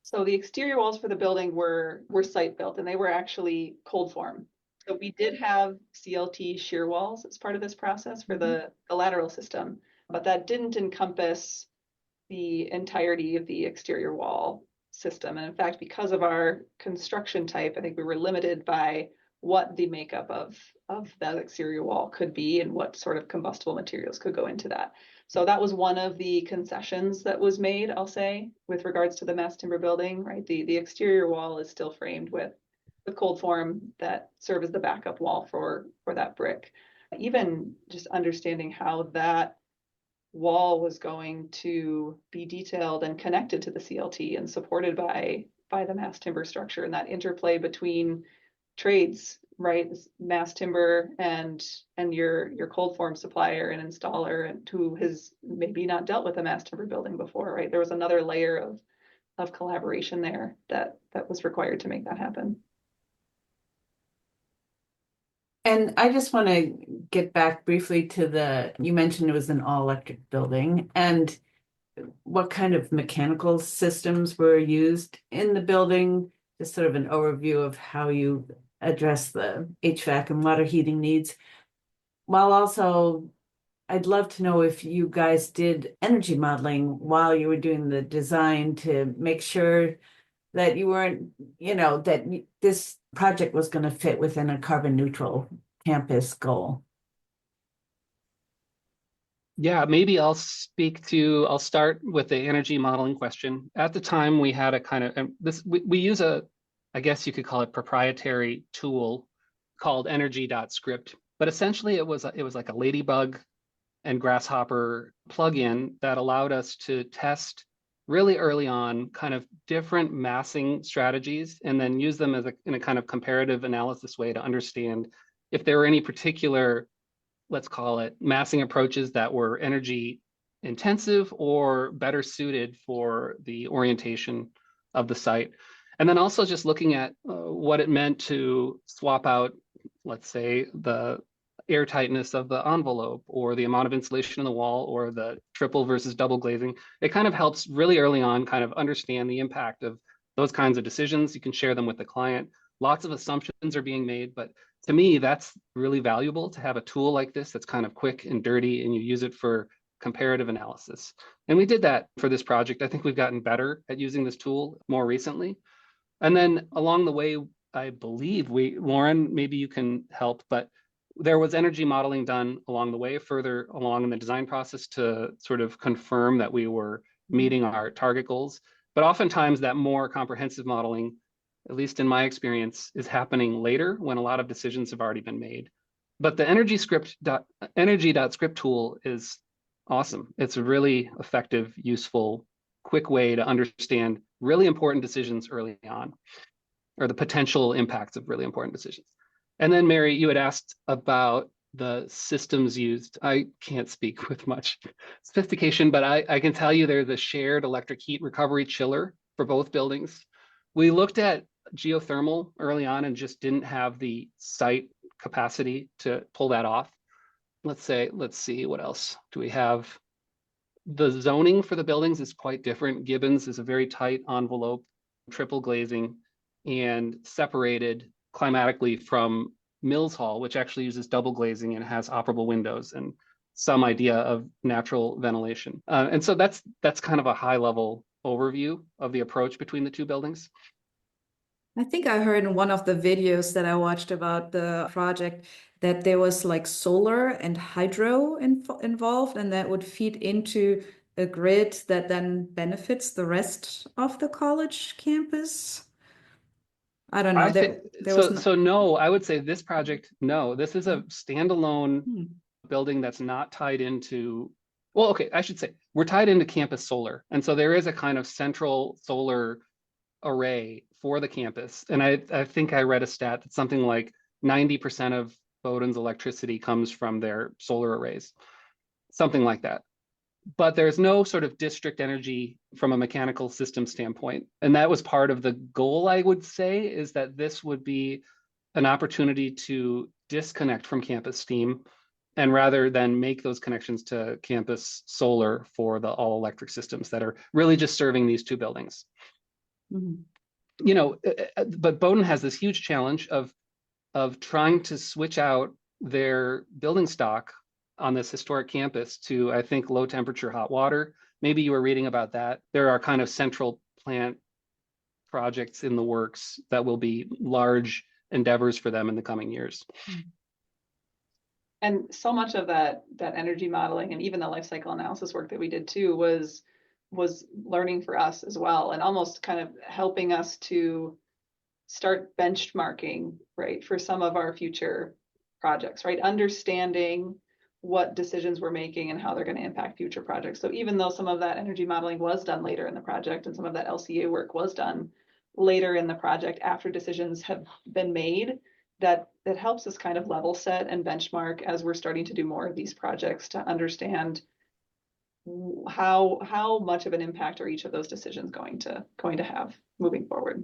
So the exterior walls for the building were site built, and they were actually cold form. So we did have CLT shear walls as part of this process for the lateral system, but that didn't encompass the entirety of the exterior wall system. And in fact, because of our construction type, I think we were limited by what the makeup of that exterior wall could be and what sort of combustible materials could go into that. So that was one of the concessions that was made, I'll say, with regards to the mass timber building, right? The exterior wall is still framed with cold form that serve as the backup wall for that brick. Even just understanding how that wall was going to be detailed and connected to the CLT and supported by the mass timber structure, and that interplay between trades, right? Mass timber and your cold form supplier and installer, and who has maybe not dealt with a mass timber building before, right? There was another layer of collaboration there that was required to make that happen. And I just want to get back briefly to you mentioned it was an all-electric building, and what kind of mechanical systems were used in the building, just sort of an overview of how you address the HVAC and water heating needs. While also, I'd love to know if you guys did energy modeling while you were doing the design to make sure that you weren't, that this project was going to fit within a carbon neutral campus goal. Yeah, maybe I'll start with the energy modeling question. At the time, we had a kind of, we use I guess you could call it proprietary tool called energy.script, but essentially it was like a ladybug and grasshopper plugin that allowed us to test really early on kind of different massing strategies and then use them in a kind of comparative analysis way to understand if there were any particular, let's call it, massing approaches that were energy intensive or better suited for the orientation of the site. And then also just looking at what it meant to swap out, let's say, the air tightness of the envelope or the amount of insulation in the wall or the triple versus double glazing. It kind of helps really early on kind of understand the impact of those kinds of decisions. You can share them with the client. Lots of assumptions are being made, but to me, that's really valuable to have a tool like this that's kind of quick and dirty and you use it for comparative analysis. And we did that for this project. I think we've gotten better at using this tool more recently. And then along the way, I believe Lauren, maybe you can help, but there was energy modeling done along the way, further along in the design process to sort of confirm that we were meeting our target goals. But oftentimes that more comprehensive modeling, at least in my experience, is happening later when a lot of decisions have already been made. But the energy.script tool is awesome. It's a really effective, useful, quick way to understand really important decisions early on, or the potential impacts of really important decisions. And then, Mary, you had asked about the systems used. I can't speak with much sophistication, but I can tell you they're the shared electric heat recovery chiller for both buildings. We looked at geothermal early on and just didn't have the site capacity to pull that off. Let's see, what else do we have? The zoning for the buildings is quite different. Gibbons is a very tight envelope, triple glazing, and separated climatically from Mills Hall, which actually uses double glazing and has operable windows and some idea of natural ventilation. And so that's kind of a high level overview of the approach between the two buildings. I think I heard in one of the videos that I watched about the project that there was like solar and hydro involved, and that would feed into a grid that then benefits the rest of the college campus. I don't know. No, I would say this project, no, this is a standalone building that's not tied into, well, okay, I should say we're tied into campus solar. And so there is a kind of central solar array for the campus. And I think I read a stat that something like 90% of Bowdoin's electricity comes from their solar arrays, something like that. But there's no sort of district energy from a mechanical system standpoint. And that was part of the goal, I would say, is that this would be an opportunity to disconnect from campus steam, and rather than make those connections to campus solar for the all electric systems that are really just serving these two buildings. Mhm. You know, but Bowdoin has this huge challenge of trying to switch out their building stock on this historic campus to, I think, low temperature hot water. Maybe you were reading about that. There are kind of central plant projects in the works that will be large endeavors for them in the coming years. And so much of that energy modeling and even the life cycle analysis work that we did too was learning for us as well, and almost kind of helping us to start benchmarking, right, for some of our future projects, right? Understanding what decisions we're making and how they're going to impact future projects. So even though some of that energy modeling was done later in the project and some of that LCA work was done later in the project after decisions have been made, that helps us kind of level set and benchmark as we're starting to do more of these projects to understand how much of an impact are each of those decisions going to have moving forward.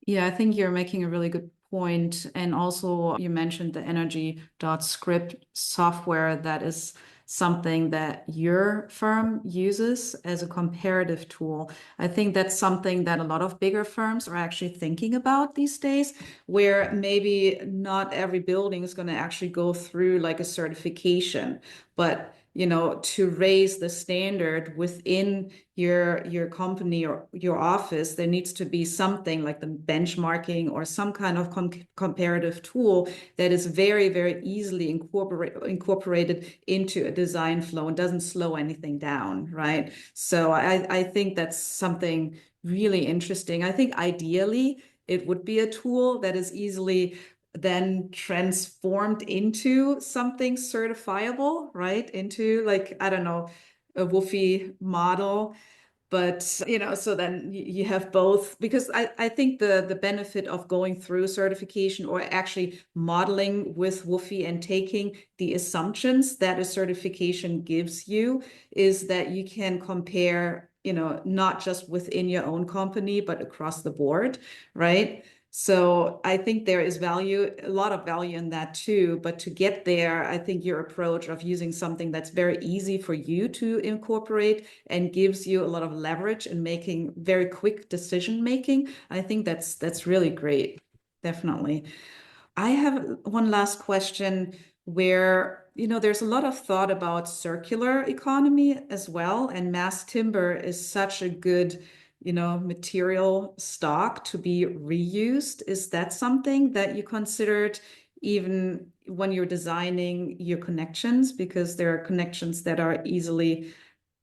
Yeah, I think you're making a really good point. And also you mentioned the energy.script software. That is something that your firm uses as a comparative tool. I think that's something that a lot of bigger firms are actually thinking about these days, where maybe not every building is going to actually go through like a certification, but to raise the standard within your company or your office, there needs to be something like the benchmarking or some kind of comparative tool that is very, very easily incorporated into a design flow and doesn't slow anything down, right? So I think that's something really interesting. I think ideally it would be a tool that is easily then transformed into something certifiable, right? Into like, I don't know, a WFI model. But, so then you have both, because I think the benefit of going through certification or actually modeling with WFI and taking the assumptions that a certification gives you is that you can compare, not just within your own company, but across the board, right? So I think there is a lot of value in that too. But to get there, I think your approach of using something that's very easy for you to incorporate and gives you a lot of leverage in making very quick decision making, I think that's really great. Definitely. I have one last question where, there's a lot of thought about circular economy as well. And mass timber is such a good material stock to be reused. Is that something that you considered even when you're designing your connections? Because there are connections that are easily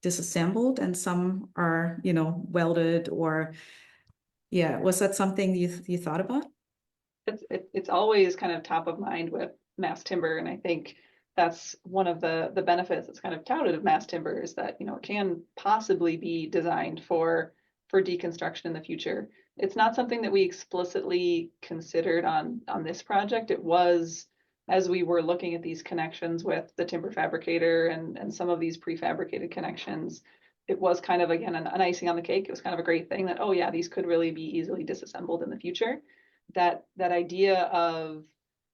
disassembled and some are, welded or, yeah. Was that something you thought about? It's always kind of top of mind with mass timber. And I think that's one of the benefits that's kind of touted of mass timber is that, it can possibly be designed for deconstruction in the future. It's not something that we explicitly considered on this project. It was as we were looking at these connections with the timber fabricator and some of these prefabricated connections, it was kind of, again, an icing on the cake. It was kind of a great thing that, oh yeah, these could really be easily disassembled in the future. That idea of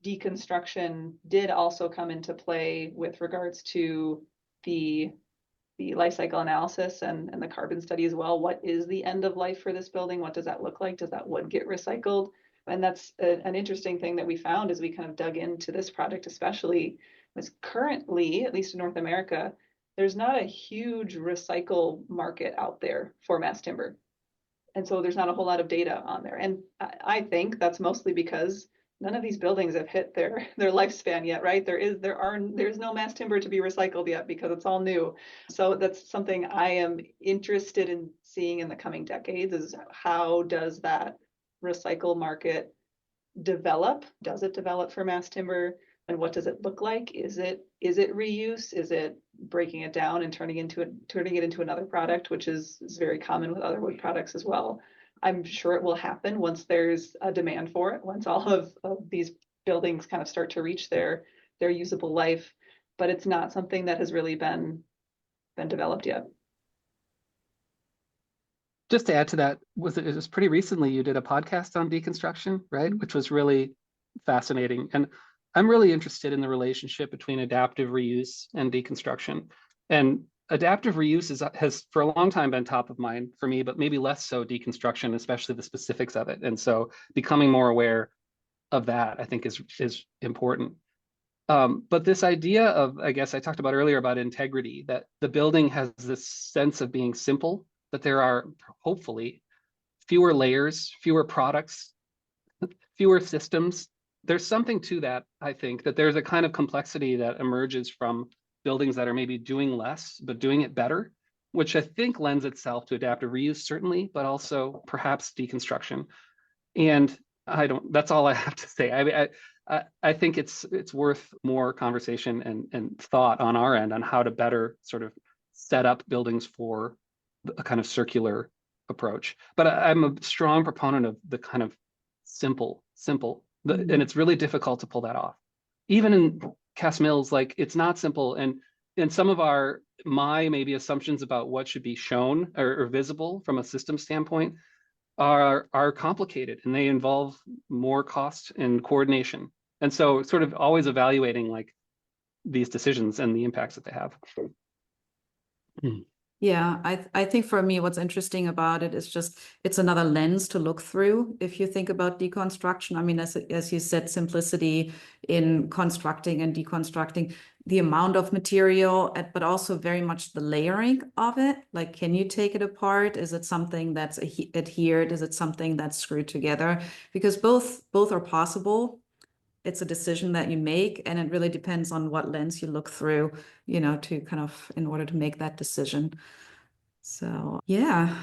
deconstruction did also come into play with regards to the life cycle analysis and the carbon study as well. What is the end of life for this building? What does that look like? Does that wood get recycled? And that's an interesting thing that we found as we kind of dug into this project, especially as currently, at least in North America, there's not a huge recycle market out there for mass timber. And so there's not a whole lot of data on there. And I think that's mostly because none of these buildings have hit their lifespan yet, right? There's no mass timber to be recycled yet because it's all new. So that's something I am interested in seeing in the coming decades is how does that recycle market develop? Does it develop for mass timber? And what does it look like? Is it reuse? Is it breaking it down and turning it into another product, which is very common with other wood products as well. I'm sure it will happen once there's a demand for it, once all of these buildings kind of start to reach their usable life, but it's not something that has really been developed yet. Just to add to that, it was pretty recently you did a podcast on deconstruction, right? Which was really fascinating. And I'm really interested in the relationship between adaptive reuse and deconstruction. And adaptive reuse has for a long time been top of mind for me, but maybe less so deconstruction, especially the specifics of it. And so becoming more aware of that, I think, is important. But this idea of, I guess I talked about earlier about integrity, that the building has this sense of being simple, that there are hopefully fewer layers, fewer products, fewer systems. There's something to that, I think, that there's a kind of complexity that emerges from buildings that are maybe doing less, but doing it better, which I think lends itself to adaptive reuse, certainly, but also perhaps deconstruction. And that's all I have to say. I think it's worth more conversation and thought on our end on how to better sort of set up buildings for a kind of circular approach. But I'm a strong proponent of the kind of simple, and it's really difficult to pull that off. Even in Cass Mills, like, it's not simple. And some of my maybe assumptions about what should be shown or visible from a system standpoint are complicated, and they involve more cost and coordination. And so sort of always evaluating like these decisions and the impacts that they have. Yeah, I think for me, what's interesting about it is just it's another lens to look through. If you think about deconstruction, I mean, as you said, simplicity in constructing and deconstructing, the amount of material, but also very much the layering of it. Like, can you take it apart? Is it something that's adhered? Is it something that's screwed together? Because both are possible. It's a decision that you make, and it really depends on what lens you look through, to kind of, in order to make that decision. So, yeah.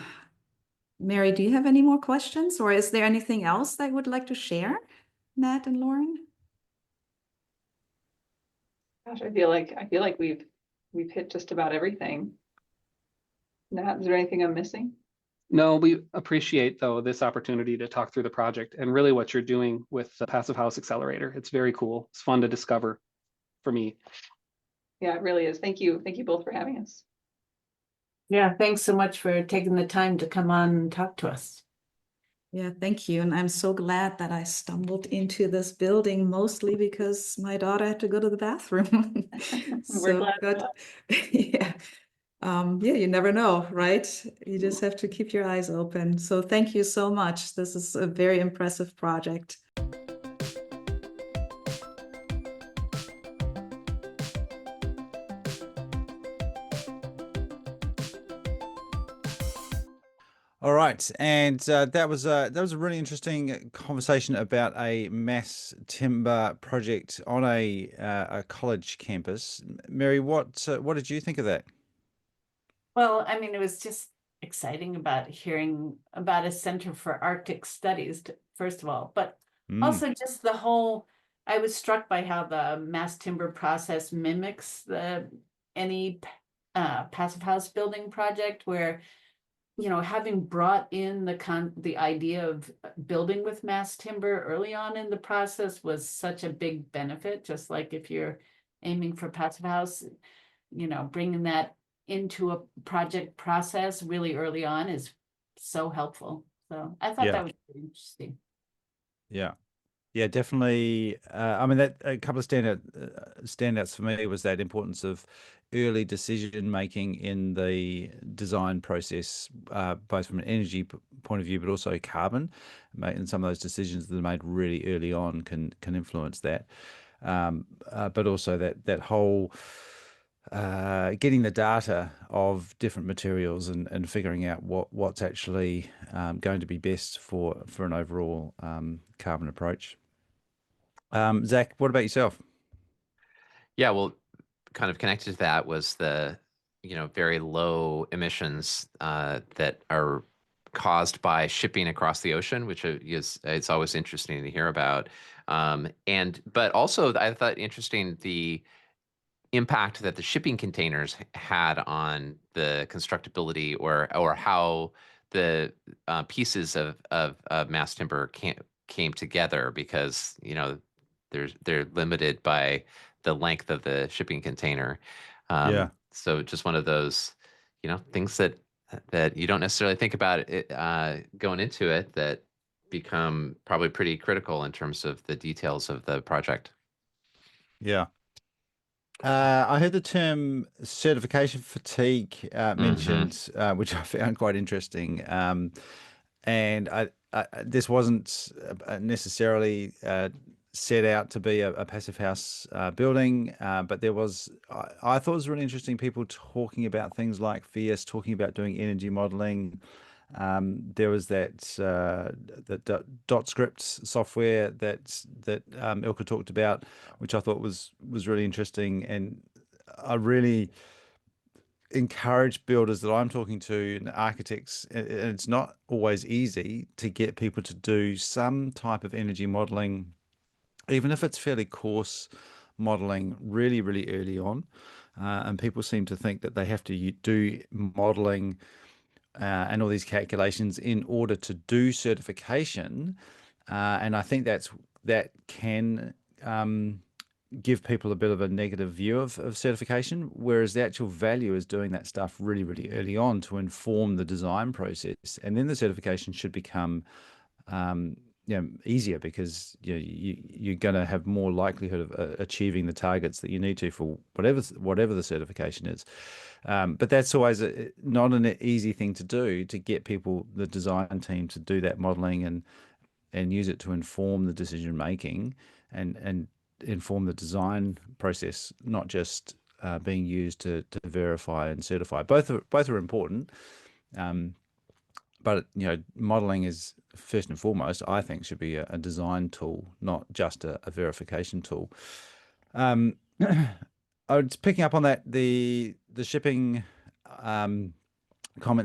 Mary, do you have any more questions, or is there anything else that you would like to share, Matt and Lauren? Gosh, I feel like we've hit just about everything. Nat, is there anything I'm missing? No, we appreciate, though, this opportunity to talk through the project and really what you're doing with the Passive House Accelerator. It's very cool. It's fun to discover for me. Yeah, it really is. Thank you. Thank you both for having us. Yeah, thanks so much for taking the time to come on and talk to us. Yeah, thank you. And I'm so glad that I stumbled into this building, mostly because my daughter had to go to the bathroom. We're glad. Good. Yeah. Yeah, you never know, right? You just have to keep your eyes open. So thank you so much. This is a very impressive project. All right, and that was a really interesting conversation about a mass timber project on a college campus. Mary, what did you think of that? Well, I mean, it was just exciting about hearing about a Center for Arctic Studies, first of all, but also just the whole. I was struck by how the mass timber process mimics any passive house building project, where having brought in the idea of building with mass timber early on in the process was such a big benefit. Just like if you're aiming for passive house, bringing that into a project process really early on is so helpful. So I thought that was really interesting. Yeah, definitely. I mean, that a couple of standouts for me was that importance of early decision making in the design process, both from an energy point of view, but also carbon. And some of those decisions that are made really early on can influence that. But also that whole getting the data of different materials and figuring out what's actually going to be best for an overall carbon approach. Zach, what about yourself? Yeah, well, kind of connected to that was the, very low emissions that are caused by shipping across the ocean, which it's always interesting to hear about. But also I thought interesting the impact that the shipping containers had on the constructability or how the pieces of mass timber came together, because they're limited by the length of the shipping container. Yeah. So just one of those, things that you don't necessarily think about it going into it that become probably pretty critical in terms of the details of the project. Yeah. I heard the term certification fatigue mentioned, which I found quite interesting. And this wasn't necessarily set out to be a passive house building, but I thought it was really interesting, people talking about things like FIAS, talking about doing energy modeling. There was the dot scripts software that Ilka talked about, which I thought was really interesting, and I really encourage builders that I'm talking to and architects, and it's not always easy to get people to do some type of energy modeling, even if it's fairly coarse modeling, really, really early on. And people seem to think that they have to do modeling and all these calculations in order to do certification. And I think that can give people a bit of a negative view of certification, whereas the actual value is doing that stuff really, really early on to inform the design process. And then the certification should become easier, because you're going to have more likelihood of achieving the targets that you need to for whatever the certification is. But that's always not an easy thing to do, to get people, the design team, to do that modeling and use it to inform the decision making and inform the design process, not just being used to verify and certify. Both are important. But modeling is first and foremost, I think, should be a design tool, not just a verification tool. I was picking up on that, the shipping comment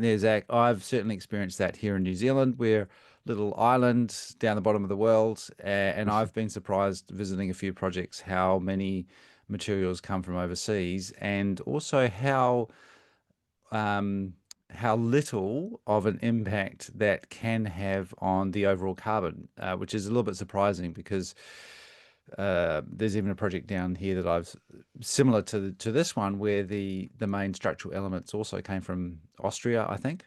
there, Zach. I've certainly experienced that here in New Zealand. We're little island down the bottom of the world, and I've been surprised visiting a few projects how many materials come from overseas, and also how little of an impact that can have on the overall carbon, which is a little bit surprising, because there's even a project down here that I've similar to this one, where the main structural elements also came from Austria, I think.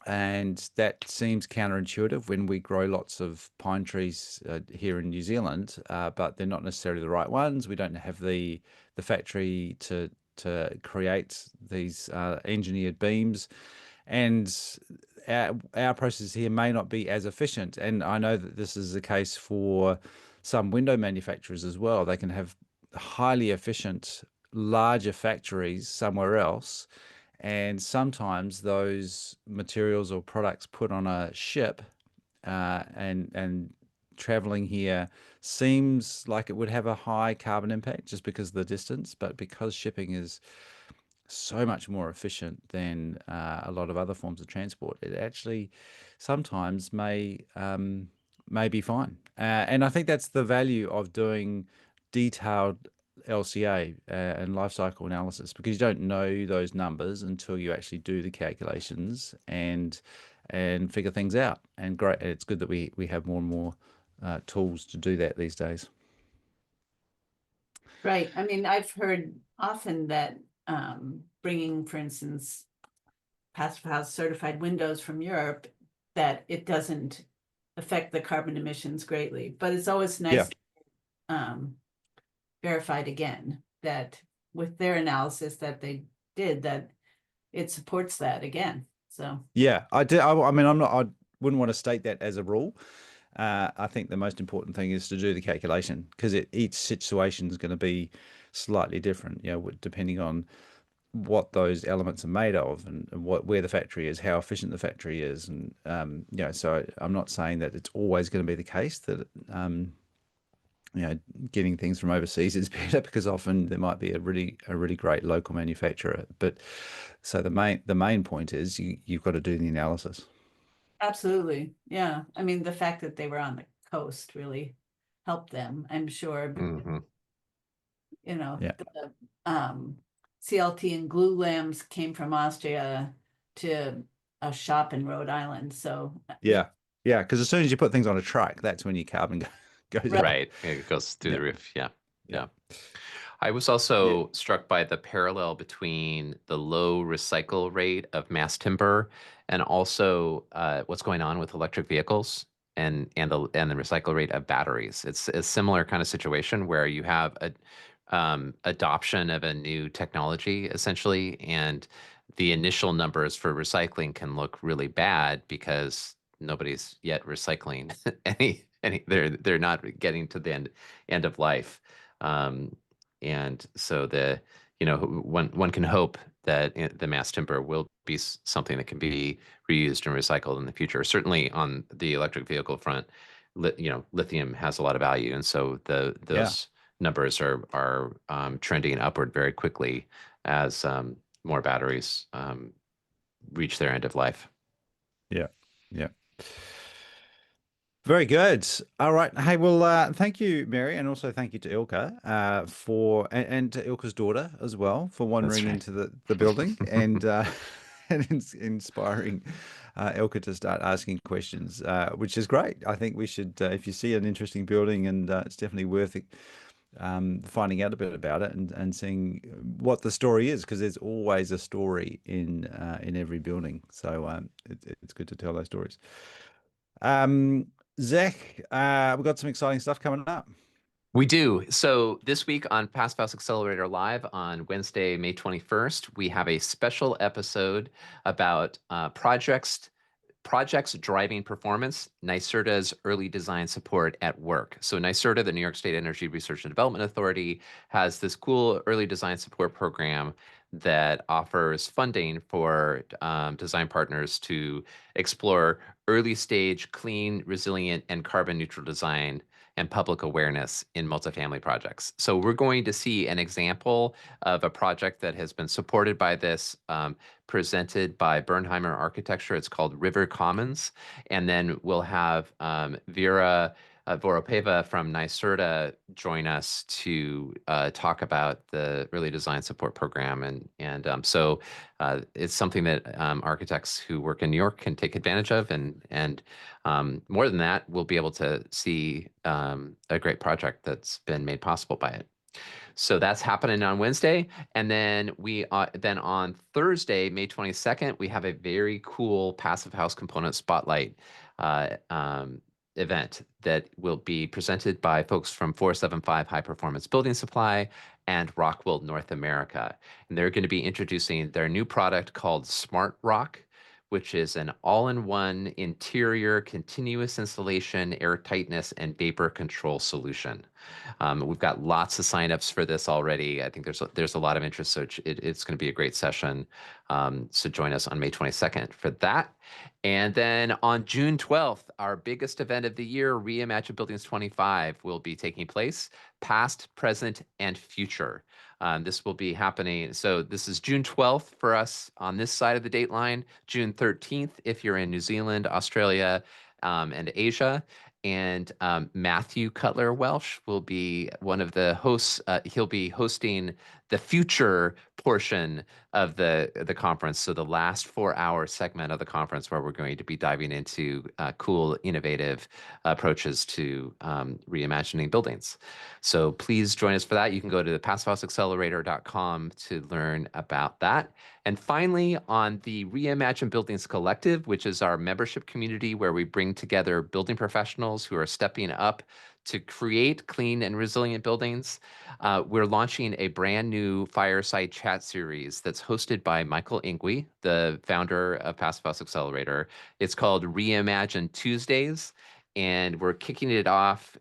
And that seems counterintuitive when we grow lots of pine trees here in New Zealand, but they're not necessarily the right ones. We don't have the factory to create these engineered beams, and our process here may not be as efficient. And I know that this is the case for some window manufacturers as well. They can have highly efficient, larger factories somewhere else, and sometimes those materials or products put on a ship and traveling here seems like it would have a high carbon impact just because of the distance, but because shipping is so much more efficient than a lot of other forms of transport, it actually sometimes may be fine. And I think that's the value of doing detailed LCA and life cycle analysis, because you don't know those numbers until you actually do the calculations and figure things out. And great, it's good that we have more and more tools to do that these days. Right. I mean, I've heard often that bringing, for instance, passive house certified windows from Europe, that it doesn't affect the carbon emissions greatly, but it's always nice verified again that with their analysis that they did, that it supports that again. So yeah, I do. I mean, I wouldn't want to state that as a rule. I think the most important thing is to do the calculation, because each situation is going to be slightly different, depending on what those elements are made of and where the factory is, how efficient the factory is. And, so I'm not saying that it's always going to be the case that, getting things from overseas is better, because often there might be a really great local manufacturer. But so the main point is you've got to do the analysis. absolutely. Yeah. I mean, the fact that they were on the coast really helped them, I'm sure. Mm-hmm. The CLT and glue lamps came from Austria to a shop in Rhode Island. So Yeah, because as soon as you put things on a truck, that's when your carbon goes Right. up. Right. It goes through Yeah. the roof. Yeah. Yeah. Yeah. I was also struck by the parallel between the low recycle rate of mass timber and also what's going on with electric vehicles and the recycle rate of batteries. It's a similar kind of situation where you have a adoption of a new technology essentially, and the initial numbers for recycling can look really bad because nobody's yet recycling any they're not getting to the end of life. Um, and so one can hope that the mass timber will be something that can be reused and recycled in the future. Certainly on the electric vehicle front, lithium has a lot of value, and so those numbers are trending upward very quickly as more batteries reach their end of life. Yeah. Yeah. Very good. All right. Hey, well, thank you, Mary, and also thank you to Ilka and to Ilka's daughter as well for wandering right. into the building and and inspiring Ilka to start asking questions, which is great. I think we should, if you see an interesting building, and it's definitely worth it, finding out a bit about it and seeing what the story is, because there's always a story in every building. So it's good to tell those stories. Zach, we've got some exciting stuff coming up. We do. So this week on Pass Fails Accelerator Live on Wednesday, May 21st, we have a special episode about projects driving performance, NYSERDA's early design support at work. So NYSERDA, the New York State Energy Research and Development Authority, has this cool early design support program that offers funding for design partners to explore early stage, clean, resilient, and carbon neutral design and public awareness in multifamily projects. So we're going to see an example of a project that has been supported by this, presented by Bernheimer Architecture. It's called River Commons. And then we'll have Vera Voropeva from NYSERDA join us to talk about the early design support program. So it's something that architects who work in New York can take advantage of. And more than that, we'll be able to see a great project that's been made possible by it. So that's happening on Wednesday. And then then on Thursday, May 22nd, we have a very cool Passive House Component Spotlight event that will be presented by folks from 475 High Performance Building Supply and Rockwool North America. And they're going to be introducing their new product called Smart Rock, which is an all-in-one interior continuous installation, air tightness, and vapor control solution. We've got lots of signups for this already. I think there's a lot of interest, so it's going to be a great session. So join us on May 22nd for that. And then on June 12th, our biggest event of the year, Reimagine Buildings 25, will be taking place, past, present, and future. This will be happening. So this is June 12th for us on this side of the date line, June 13th if you're in New Zealand, Australia, and Asia. And Matthew Cutler Welsh will be one of the hosts. He'll be hosting the future portion of the conference. So the last 4-hour segment of the conference, where we're going to be diving into cool, innovative approaches to reimagining buildings. So please join us for that. You can go to the passfastaccelerator.com to learn about that. And finally, on the Reimagine Buildings Collective, which is our membership community where we bring together building professionals who are stepping up to create clean and resilient buildings, we're launching a brand new fireside chat series that's hosted by Michael Ingui, the founder of Passive House Accelerator. It's called Reimagine Tuesdays, and we're kicking it off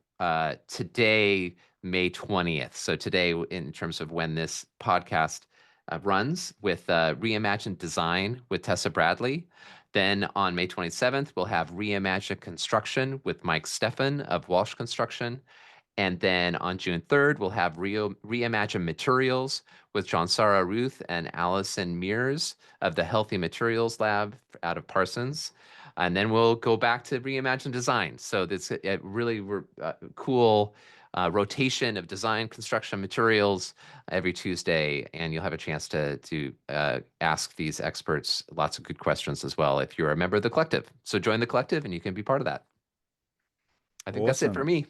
today, May 20th. So today, in terms of when this podcast runs, with Reimagine Design with Tessa Bradley. Then on May 27th, we'll have Reimagine Construction with Mike Steffen of Walsh Construction. And then on June 3rd, we'll have Reimagine Materials with John Sarah Ruth and Allison Mears of the Healthy Materials Lab out of Parsons. And then we'll go back to Reimagine Design. So this really cool rotation of design, construction, materials every Tuesday, and you'll have a chance to ask these experts lots of good questions as well if you're a member of the collective. So join the collective and you can be part of that. I think that's it for Awesome. me.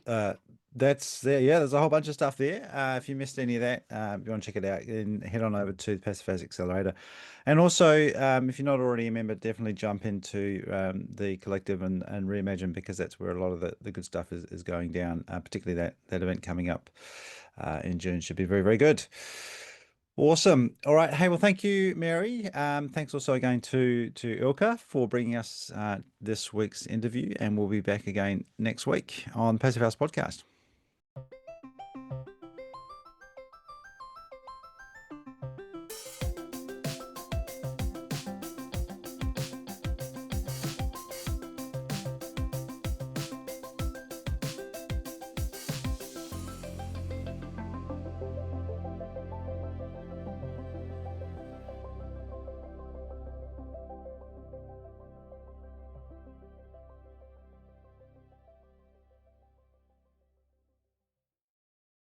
That's there. Yeah, there's a whole bunch of stuff there. If you missed any of that, if you want to check it out, then head on over to the Passive House Accelerator. And also, if you're not already a member, definitely jump into the collective and reimagine, because that's where a lot of the good stuff is going down. Particularly that event coming up in June should be very, very good. Awesome. All right. Hey, well, thank you, Mary. Thanks also again to Ilka for bringing us this week's interview, and we'll be back again next week on Passive House Podcast.